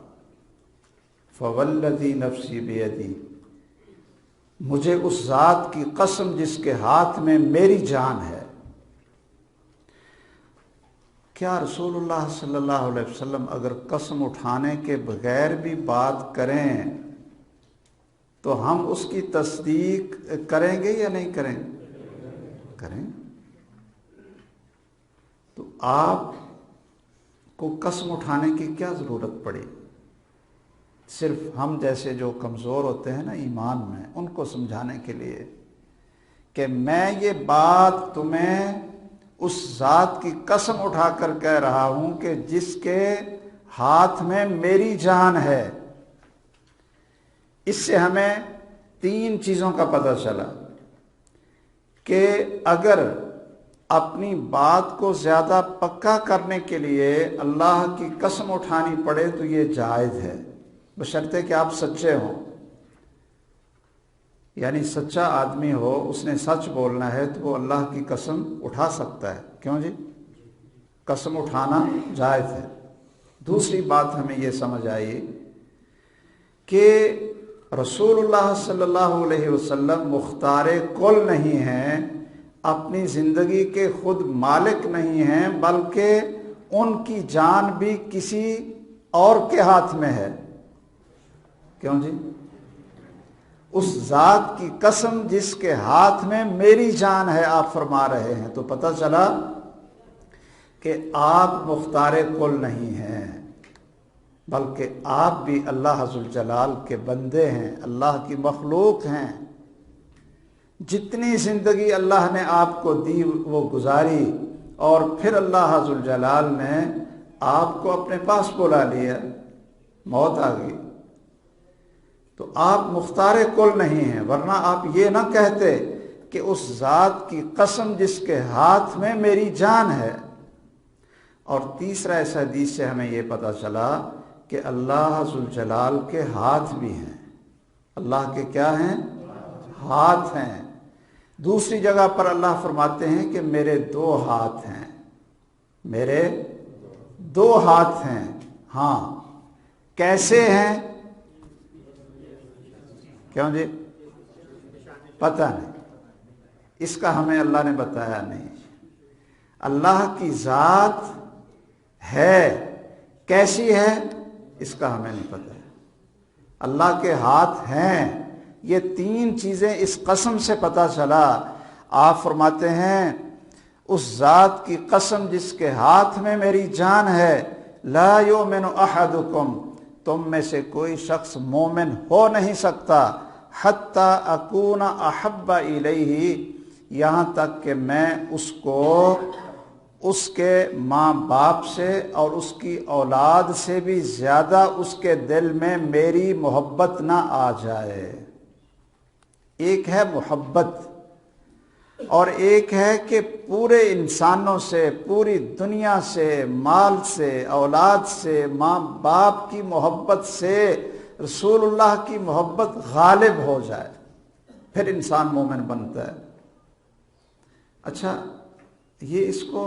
فوالذی نفسی بیدی، مجھے اس ذات کی قسم جس کے ہاتھ میں میری جان ہے۔ کیا رسول اللہ صلی اللہ علیہ وسلم اگر قسم اٹھانے کے بغیر بھی بات کریں تو ہم اس کی تصدیق کریں گے یا نہیں کریں؟ کریں۔ تو آپ کو قسم اٹھانے کی کیا ضرورت پڑی؟ صرف ہم جیسے جو کمزور ہوتے ہیں نا ایمان میں، ان کو سمجھانے کے لیے کہ میں یہ بات تمہیں اس ذات کی قسم اٹھا کر کہہ رہا ہوں کہ جس کے ہاتھ میں میری جان ہے۔ اس سے ہمیں 3 چیزوں کا پتہ چلا کہ اگر اپنی بات کو زیادہ پکا کرنے کے لیے اللہ کی قسم اٹھانی پڑے تو یہ جائز ہے، بشرطے کہ آپ سچے ہوں، یعنی سچا آدمی ہو، اس نے سچ بولنا ہے تو وہ اللہ کی قسم اٹھا سکتا ہے۔ کیوں جی؟ قسم اٹھانا جائز ہے۔ دوسری بات ہمیں یہ سمجھ آئی کہ رسول اللہ صلی اللہ علیہ وسلم مختار کل نہیں ہیں، اپنی زندگی کے خود مالک نہیں ہیں، بلکہ ان کی جان بھی کسی اور کے ہاتھ میں ہے۔ کیوں جی؟ اس ذات کی قسم جس کے ہاتھ میں میری جان ہے آپ فرما رہے ہیں، تو پتہ چلا کہ آپ مختار کل نہیں ہیں، بلکہ آپ بھی اللہ ذوالجلال کے بندے ہیں، اللہ کی مخلوق ہیں۔ جتنی زندگی اللہ نے آپ کو دی وہ گزاری، اور پھر اللہ ذوالجلال نے آپ کو اپنے پاس بلا لیا، موت آ گئی، تو آپ مختار کل نہیں ہیں، ورنہ آپ یہ نہ کہتے کہ اس ذات کی قسم جس کے ہاتھ میں میری جان ہے۔ اور تیسرا اس حدیث سے ہمیں یہ پتہ چلا کہ اللہ ذوالجلال کے ہاتھ بھی ہیں۔ اللہ کے کیا ہیں؟ ہاتھ ہیں۔ دوسری جگہ پر اللہ فرماتے ہیں کہ میرے 2 ہاتھ ہیں، میرے 2 ہاتھ ہیں۔ ہاں، کیسے ہیں؟ کیوں جی؟ پتہ نہیں، اس کا ہمیں اللہ نے بتایا نہیں۔ اللہ کی ذات ہے، کیسی ہے اس کا ہمیں نہیں پتہ ہے۔ اللہ کے ہاتھ ہیں، یہ تین چیزیں اس قسم سے پتہ چلا۔ آپ فرماتے ہیں اس ذات کی قسم جس کے ہاتھ میں میری جان ہے، لا یؤمن احدکم، تم میں سے کوئی شخص مومن ہو نہیں سکتا، حتی اکون احب الیہ، یہاں تک کہ میں اس کو اس کے ماں باپ سے اور اس کی اولاد سے بھی زیادہ اس کے دل میں میری محبت نہ آ جائے۔ ایک ہے محبت اور ایک ہے کہ پورے انسانوں سے، پوری دنیا سے، مال سے، اولاد سے، ماں باپ کی محبت سے رسول اللہ کی محبت غالب ہو جائے، پھر انسان مومن بنتا ہے۔ اچھا، یہ اس کو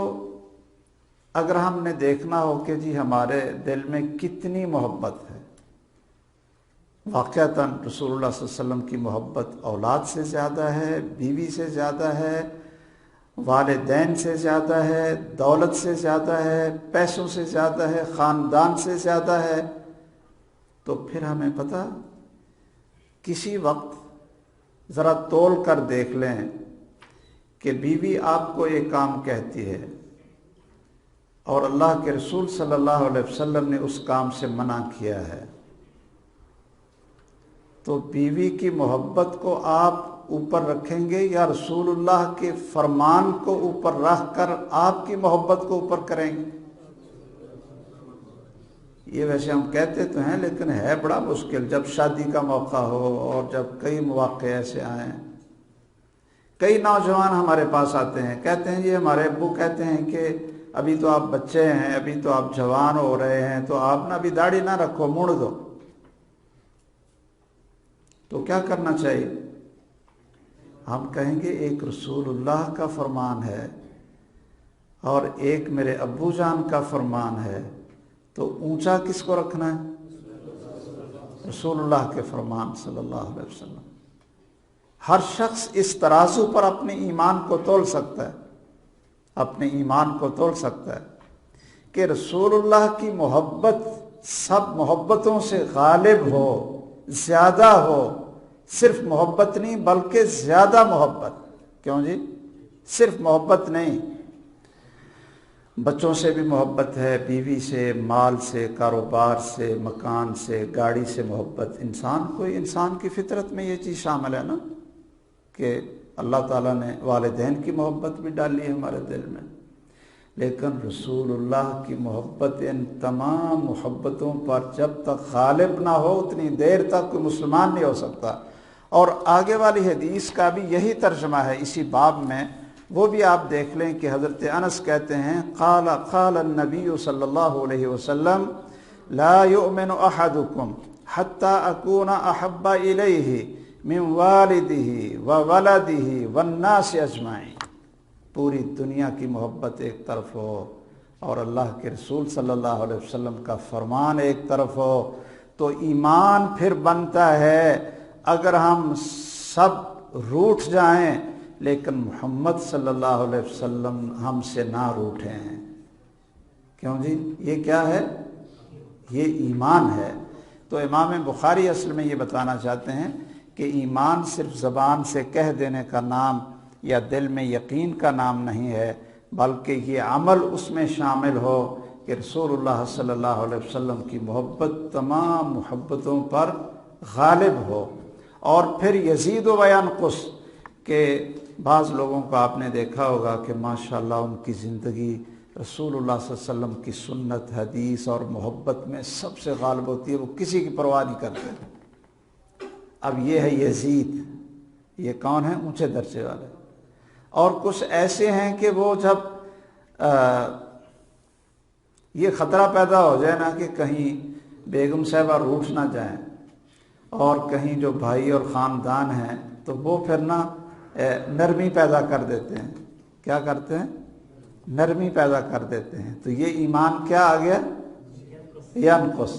اگر ہم نے دیکھنا ہو کہ جی ہمارے دل میں کتنی محبت ہے، واقعتاً رسول اللہ صلی اللہ علیہ وسلم کی محبت اولاد سے زیادہ ہے، بیوی سے زیادہ ہے، والدین سے زیادہ ہے، دولت سے زیادہ ہے، پیسوں سے زیادہ ہے، خاندان سے زیادہ ہے۔ تو پھر ہمیں پتہ، کسی وقت ذرا تول کر دیکھ لیں کہ بیوی آپ کو ایک کام کہتی ہے اور اللہ کے رسول صلی اللہ علیہ وسلم نے اس کام سے منع کیا ہے، تو بیوی کی محبت کو آپ اوپر رکھیں گے یا رسول اللہ کے فرمان کو اوپر رکھ کر آپ کی محبت کو اوپر کریں گے؟ یہ ویسے ہم کہتے تو ہیں لیکن ہے بڑا مشکل، جب شادی کا موقع ہو اور جب کئی مواقع ایسے آئیں۔ کئی نوجوان ہمارے پاس آتے ہیں، کہتے ہیں جی ہمارے ابو کہتے ہیں کہ ابھی تو آپ بچے ہیں، ابھی تو آپ جوان ہو رہے ہیں، تو آپ نہ ابھی داڑھی نہ رکھو، موڑ دو۔ تو کیا کرنا چاہیے؟ ہم کہیں گے ایک رسول اللہ کا فرمان ہے اور ایک میرے ابو جان کا فرمان ہے، تو اونچا کس کو رکھنا ہے؟ رسول اللہ کے فرمان صلی اللہ علیہ وسلم۔ ہر شخص اس ترازو پر اپنے ایمان کو تول سکتا ہے، اپنے ایمان کو تول سکتا ہے کہ رسول اللہ کی محبت سب محبتوں سے غالب ہو، زیادہ ہو، صرف محبت نہیں بلکہ زیادہ محبت۔ کیوں جی؟ صرف محبت نہیں، بچوں سے بھی محبت ہے، بیوی سے، مال سے، کاروبار سے، مکان سے، گاڑی سے محبت۔ انسان کی فطرت میں یہ چیز شامل ہے نا کہ اللہ تعالیٰ نے والدین کی محبت بھی ڈالی ہے ہمارے دل میں، لیکن رسول اللہ کی محبت ان تمام محبتوں پر جب تک غالب نہ ہو اتنی دیر تک کوئی مسلمان نہیں ہو سکتا۔ اور آگے والی حدیث کا بھی یہی ترجمہ ہے اسی باب میں، وہ بھی آپ دیکھ لیں کہ حضرت انس کہتے ہیں قال النبی صلی اللہ علیہ وسلم لا یؤمن احدکم حتی اکون احب الیہ من والدہ وولدہ والناس اجمعین۔ پوری دنیا کی محبت ایک طرف ہو اور اللہ کے رسول صلی اللہ علیہ وسلم کا فرمان ایک طرف ہو تو ایمان پھر بنتا ہے۔ اگر ہم سب روٹھ جائیں لیکن محمد صلی اللہ علیہ وسلم ہم سے نہ روٹھیں، کیوں جی؟ یہ کیا ہے؟ یہ ایمان ہے۔ تو امام بخاری اصل میں یہ بتانا چاہتے ہیں کہ ایمان صرف زبان سے کہہ دینے کا نام یا دل میں یقین کا نام نہیں ہے، بلکہ یہ عمل اس میں شامل ہو کہ رسول اللہ صلی اللہ علیہ وسلم کی محبت تمام محبتوں پر غالب ہو۔ اور پھر یزید و ینقص کہ بعض لوگوں کو آپ نے دیکھا ہوگا کہ ماشاءاللہ ان کی زندگی رسول اللہ صلی اللہ علیہ وسلم کی سنت، حدیث اور محبت میں سب سے غالب ہوتی ہے، وہ کسی کی پرواہ نہیں کرتے۔ اب یہ ہے یزید، یہ کون ہے؟ اونچے درجے والے۔ اور کچھ ایسے ہیں کہ وہ جب یہ خطرہ پیدا ہو جائے نا کہ کہیں بیگم صاحبہ روٹھ نہ جائیں اور کہیں جو بھائی اور خاندان ہیں تو وہ پھر نا نرمی پیدا کر دیتے ہیں۔ کیا کرتے ہیں؟ نرمی پیدا کر دیتے ہیں۔ تو یہ ایمان کیا آ گیا؟ ینقص،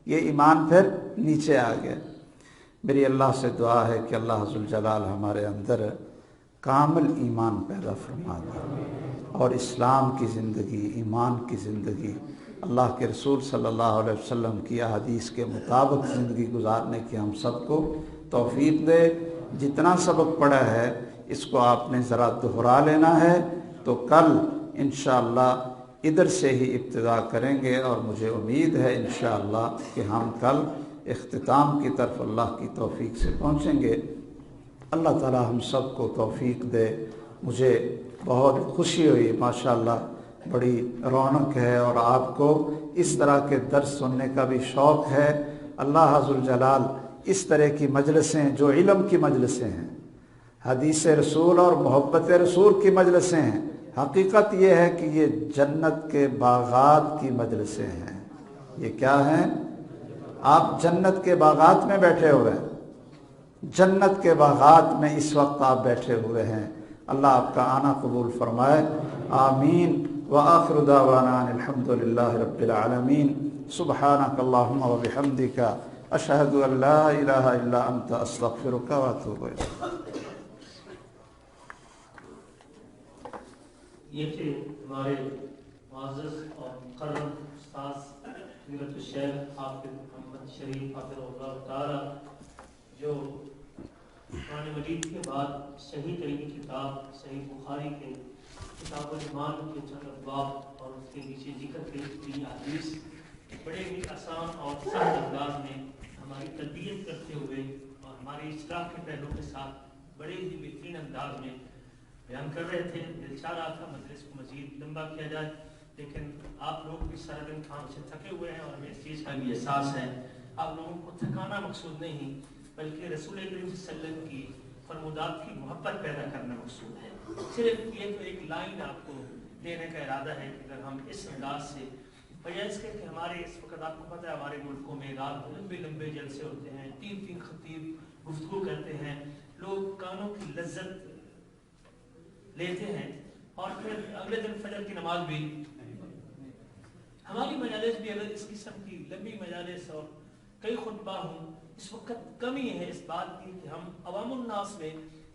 یہ ایمان پھر نیچے آ گیا۔ میری اللہ سے دعا ہے کہ اللہ ذوالجلال ہمارے اندر کامل ایمان پیدا فرما دے اور اسلام کی زندگی، ایمان کی زندگی، اللہ کے رسول صلی اللہ علیہ وسلم کی احادیث کے مطابق زندگی گزارنے کی ہم سب کو توفیق دے۔ جتنا سبق پڑھا ہے اس کو آپ نے ذرا دہرا لینا ہے، تو کل انشاءاللہ ادھر سے ہی ابتدا کریں گے، اور مجھے امید ہے انشاءاللہ کہ ہم کل اختتام کی طرف اللہ کی توفیق سے پہنچیں گے۔ اللہ تعالی ہم سب کو توفیق دے۔ مجھے بہت خوشی ہوئی، ماشاءاللہ بڑی رونق ہے، اور آپ کو اس طرح کے درس سننے کا بھی شوق ہے۔ اللہ عز الجلال اس طرح کی مجلسیں جو علم کی مجلسیں ہیں، حدیث رسول اور محبت رسول کی مجلسیں ہیں، حقیقت یہ ہے کہ یہ جنت کے باغات کی مجلسیں ہیں۔ یہ کیا ہیں؟ آپ جنت کے باغات میں بیٹھے ہوئے ہیں، جنت کے باغات میں اس وقت آپ بیٹھے ہوئے ہیں۔ اللہ آپ کا آنا قبول فرمائے، آمین۔ وآخر دعوانا الحمد للہ رب العالمین۔ سبحانک اللہم وبحمدک، اشہد ان لا الہ الا انت، استغفرک واتوب الیک۔ یہ تھے ہمارے معزز اور مکرم استاذ حضرت الشیخ حافظ محمد شریف حافظ اللہ تعالی، جو قرآن مجید کے بعد صحیح ترین کتاب صحیح بخاری کے کتاب الایمان کے چند ابواب اور اس کے نیچے ذکر کی حدیث بڑے ہی آسان اور سہل انداز میں ہماری تربیت کرتے ہوئے اور ہماری اصلاح کے پہلو کے ساتھ بڑے ہی بہترین انداز میں بیان کر رہے تھے۔ دل چاہ رہا تھا مجلس کو مزید لمبا کیا جائے، لیکن آپ لوگ بھی سارا دن کام سے تھکے ہوئے ہیں اور ہمیں اس چیز کا بھی احساس ہے۔ آپ لوگوں کو تھکانا مقصود نہیں، بلکہ رسول کریم صلی اللہ علیہ وسلم کی فرمودات کی محبت پیدا کرنا مقصود ہے۔ صرف یہ تو ایک لائن آپ کو دینے کا ارادہ ہے کہ اگر ہم اس انداز سے، وجہ اس کے کہ ہمارے اس وقت آپ کو پتہ ہے ہمارے ملکوں میں رات لمبے لمبے جلسے ہوتے ہیں، تین تین خطیب گفتگو کرتے ہیں، لوگ کانوں کی لذت لیتے ہیں، اور پھر اگلے دن فجر کی نماز بھی۔ ہماری مجالس بھی اگر اس قسم کی لمبی مجالس اور کئی خطبہ ہوں، اس وقت کمی ہے اس بات کی کہ ہم عوام الناس میں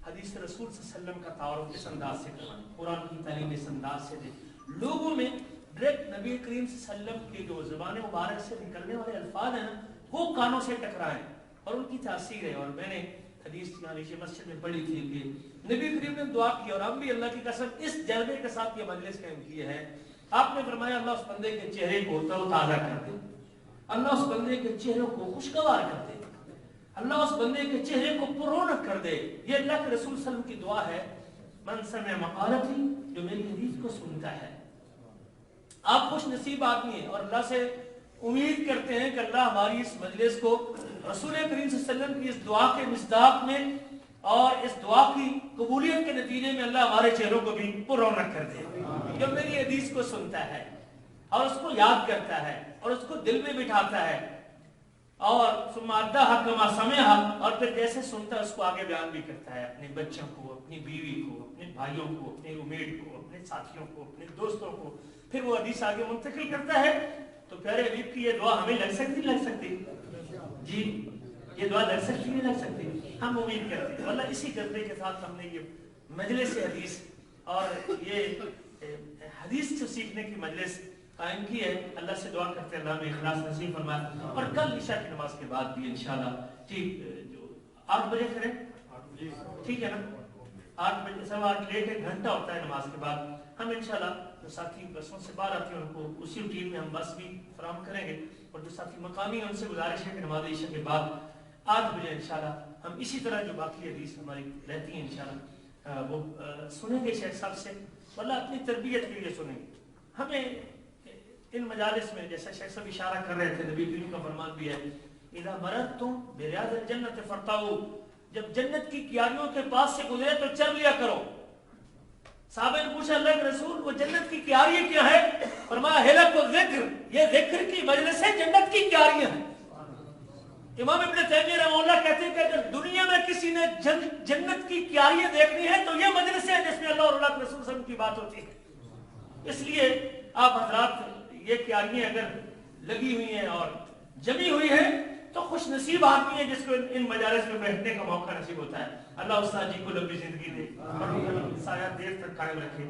حدیث رسول صلی اللہ علیہ وسلم کا تعارف اس انداز سے کریں، قرآن کی تعلیم اس انداز سے دیں، لوگوں میں ڈائریکٹ نبی کریم صلی اللہ علیہ وسلم کے جو زبان مبارک سے نکلنے والے الفاظ ہیں نا، وہ کانوں سے ٹکرائیں اور ان کی تاثیر ہے۔ اور میں نے حدیث نیچے مسجد میں پڑھی تھی کہ نبی کریم نے دعا کی، اور ہم بھی اللہ کی قسم اس جذبے کے ساتھ یہ مجلس قائم کی ہے۔ آپ نے فرمایا اللہ اس بندے کے چہرے کو تر و تازہ کر دے، اللہ اس بندے کے چہروں کو خوشگوار کر دے، اللہ اس بندے کے چہرے کو پررونق کر دے۔ یہ اللہ کے رسول صلی اللہ علیہ وسلم کی دعا ہے، من سمع مقالتی، جو میری حدیث کو سنتا ہے۔ آپ خوش نصیب آدمی ہیں اور اللہ سے امید کرتے ہیں کہ اللہ ہماری اس مجلس کو رسول کریم صلی اللہ علیہ وسلم کی اس دعا کے مصداق میں اور اس دعا کی قبولیت کے نتیجے میں اللہ ہمارے چہروں کو بھی پررونق کر دے۔ جو میری حدیث کو سنتا ہے اور اس کو یاد کرتا ہے اور اس کو دل میں بٹھاتا ہے، اور ثم اداها كما سمعها، اور پھر جیسے سنتا ہے اس کو آگے بیان بھی کرتا ہے اپنے بچوں کو، اپنی بیوی کو، اپنے بھائیوں کو، اپنے رومیٹ کو، اپنے ساتھیوں کو، اپنے دوستوں کو، پھر وہ حدیث آگے منتقل کرتا ہے۔ تو پیارے حبیب کی یہ دعا ہمیں لگ سکتی لگ سکتی جی، یہ دعا لگ سکتی نہیں لگ سکتی؟ ہم امید کرتے ہیں اللہ اسی جذبے کے ساتھ ہم نے یہ مجلس حدیث اور یہ حدیث سے سیکھنے کی مجلس قائم کی ہے۔ اللہ سے دعا کرتے ہیں اللہ میں اخلاص نصیب فرمائے، اور کل عشاء کی نماز کے بعد بھی انشاءاللہ ٹھیک جو 8 بجے کریں، ٹھیک ہے نا؟ 8 بجے، 8:15 لیٹ ایک گھنٹہ ہوتا ہے نماز کے بعد۔ ہم انشاءاللہ جو ساتھی بسوں سے باہر آتے ہیں ان کو اسی روٹین میں ہم بس بھی فراہم کریں گے، اور جو ساتھی مقامی ہیں ان سے گزارش ہے کہ نماز عشاء کے بعد 8 بجے انشاءاللہ ہم اسی طرح جو باقی حدیث ہماری رہتی ہیں انشاءاللہ وہ سنیں گے شیخ صاحب سے، واللہ اپنی تربیت کے لیے سنیں گے۔ ہمیں ان مجالس میں جیسا شیخ صاحب اشارہ کر رہے تھے، نبی کریم کا فرمان بھی ہے اذا مررتم بریاض الجنت فرتعوا، جب جنت کی کیاریوں کے پاس سے گزرے تو چر لیا کرو۔ صحابہ نے پوچھا اللہ کے رسول وہ جنت کی کیاری کیا ہے؟ فرمایا حلق الذکر، یہ ذکر کی مجلس ہے، جنت کی کیاریاں ہیں۔ امام ابن تیمیہ رحمہ اللہ کہتے ہیں کہ اگر دنیا میں کسی نے جنت کی کیاریاں دیکھنی ہے تو یہ مجلس ہے جس میں اللہ اور اللہ کے رسول صلی اللہ علیہ وسلم کی بات ہوتی ہے۔ اس لیے آپ حضرات یہ کیاریاں اگر لگی ہوئی ہیں اور جمی ہوئی ہیں تو خوش خوش نصیب آدمی ہے جس کو ان مجالس میں بیٹھنے کا موقع نصیب ہوتا ہے. اللہ استاد جی کو لمبی زندگی دے اور سایہ دیر تک قائم رکھے.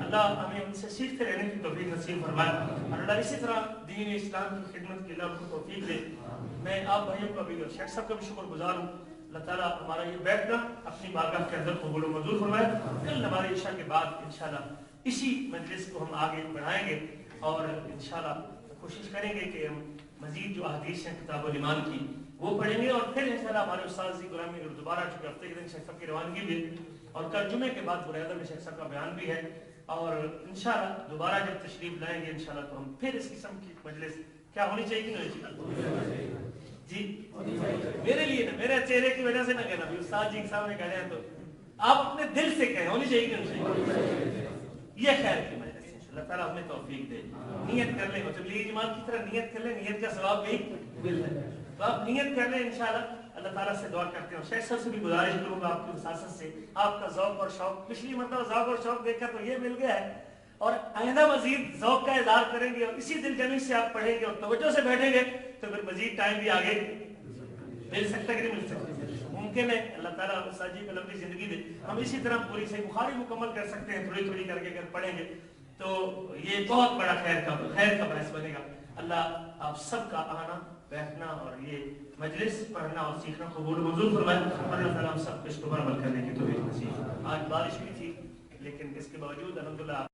اللہ ہمیں ان سے سیکھتے رہنے کی توفیق نصیب فرمائے اور اللہ اسی طرح دین اسلام کی خدمت کے لیے ان کو توفیق دے. میں آپ بھائیوں کا بھی اور شیخ صاحب کا بھی شکر گزار ہوں. اللہ تعالیٰ ہمارا یہ بیٹھنا اپنی بارگاہ کے اندر قبول و منظور فرمائے. کل ہمارے عشاء کے بعد انشاءاللہ اسی مجلس کو ہم آگے بڑھائیں گے اور انشاءاللہ کوشش کریں گے کہ ہم مزید جو احادیث ہیں کتاب الایمان کی وہ پڑھیں گے اور پھر انشاءاللہ ہمارے استاد جی غلامی دوبارہ چونکہ ہفتے کے دن شیخ صاحب کی روانگی بھی ہے اور کل جمعے کے بعد بریادہ میں شیخ صاحب کا بیان بھی ہے اور انشاءاللہ دوبارہ جب تشریف لائیں گے انشاءاللہ تو ہم پھر اس قسم کی مجلس کیا ہونی چاہیے کہ نہیں جی میرے لیے نا میرے چہرے کی وجہ سے نہ کہنا استاد جی کے سامنے کہہ رہے ہیں تو آپ اپنے دل سے کہیں ہونی چاہیے کہ نہیں چاہیے. یہ خیر کی مجلس ہے. اللہ تعالیٰ ہمیں توفیق دے. نیت کر لیں تبلیغی جماعت کی طرح نیت کر لیں نیت کا ثواب بھی تو آپ نیت کر لیں انشاءاللہ. اللہ تعالیٰ سے دعا کرتے ہیں. شیخ صاحب سے بھی گزارش کروں گا آپ کی وساست سے آپ کا ذوق اور شوق پچھلی مرتبہ ذوق اور شوق دیکھا تو یہ مل گیا ہے اور آئندہ مزید ذوق کا اظہار کریں گے اور اسی دل جمی سے آپ پڑھیں گے اور توجہ سے بیٹھیں گے تو پھر مزید ٹائم بھی آگے مل سکتا کہ نہیں مل سکتا ممکن ہے. اللہ تعالیٰ استاد جی کو لمبی زندگی دے. ہم اسی طرح پوری صحیح بخاری مکمل کر سکتے ہیں تھوڑی تھوڑی کر کے اگر پڑھیں گے تو یہ بہت بڑا خیر کا باعث بنے گا. اللہ آپ سب کا آنا بیٹھنا اور یہ مجلس پڑھنا اور سیکھنا قبول و منظور فرمائے اور اللہ تعالیٰ ہم سب کو اس پر عمل کرنے کی توفیق نصیب. آج بارش بھی تھی لیکن اس کے باوجود الحمدللہ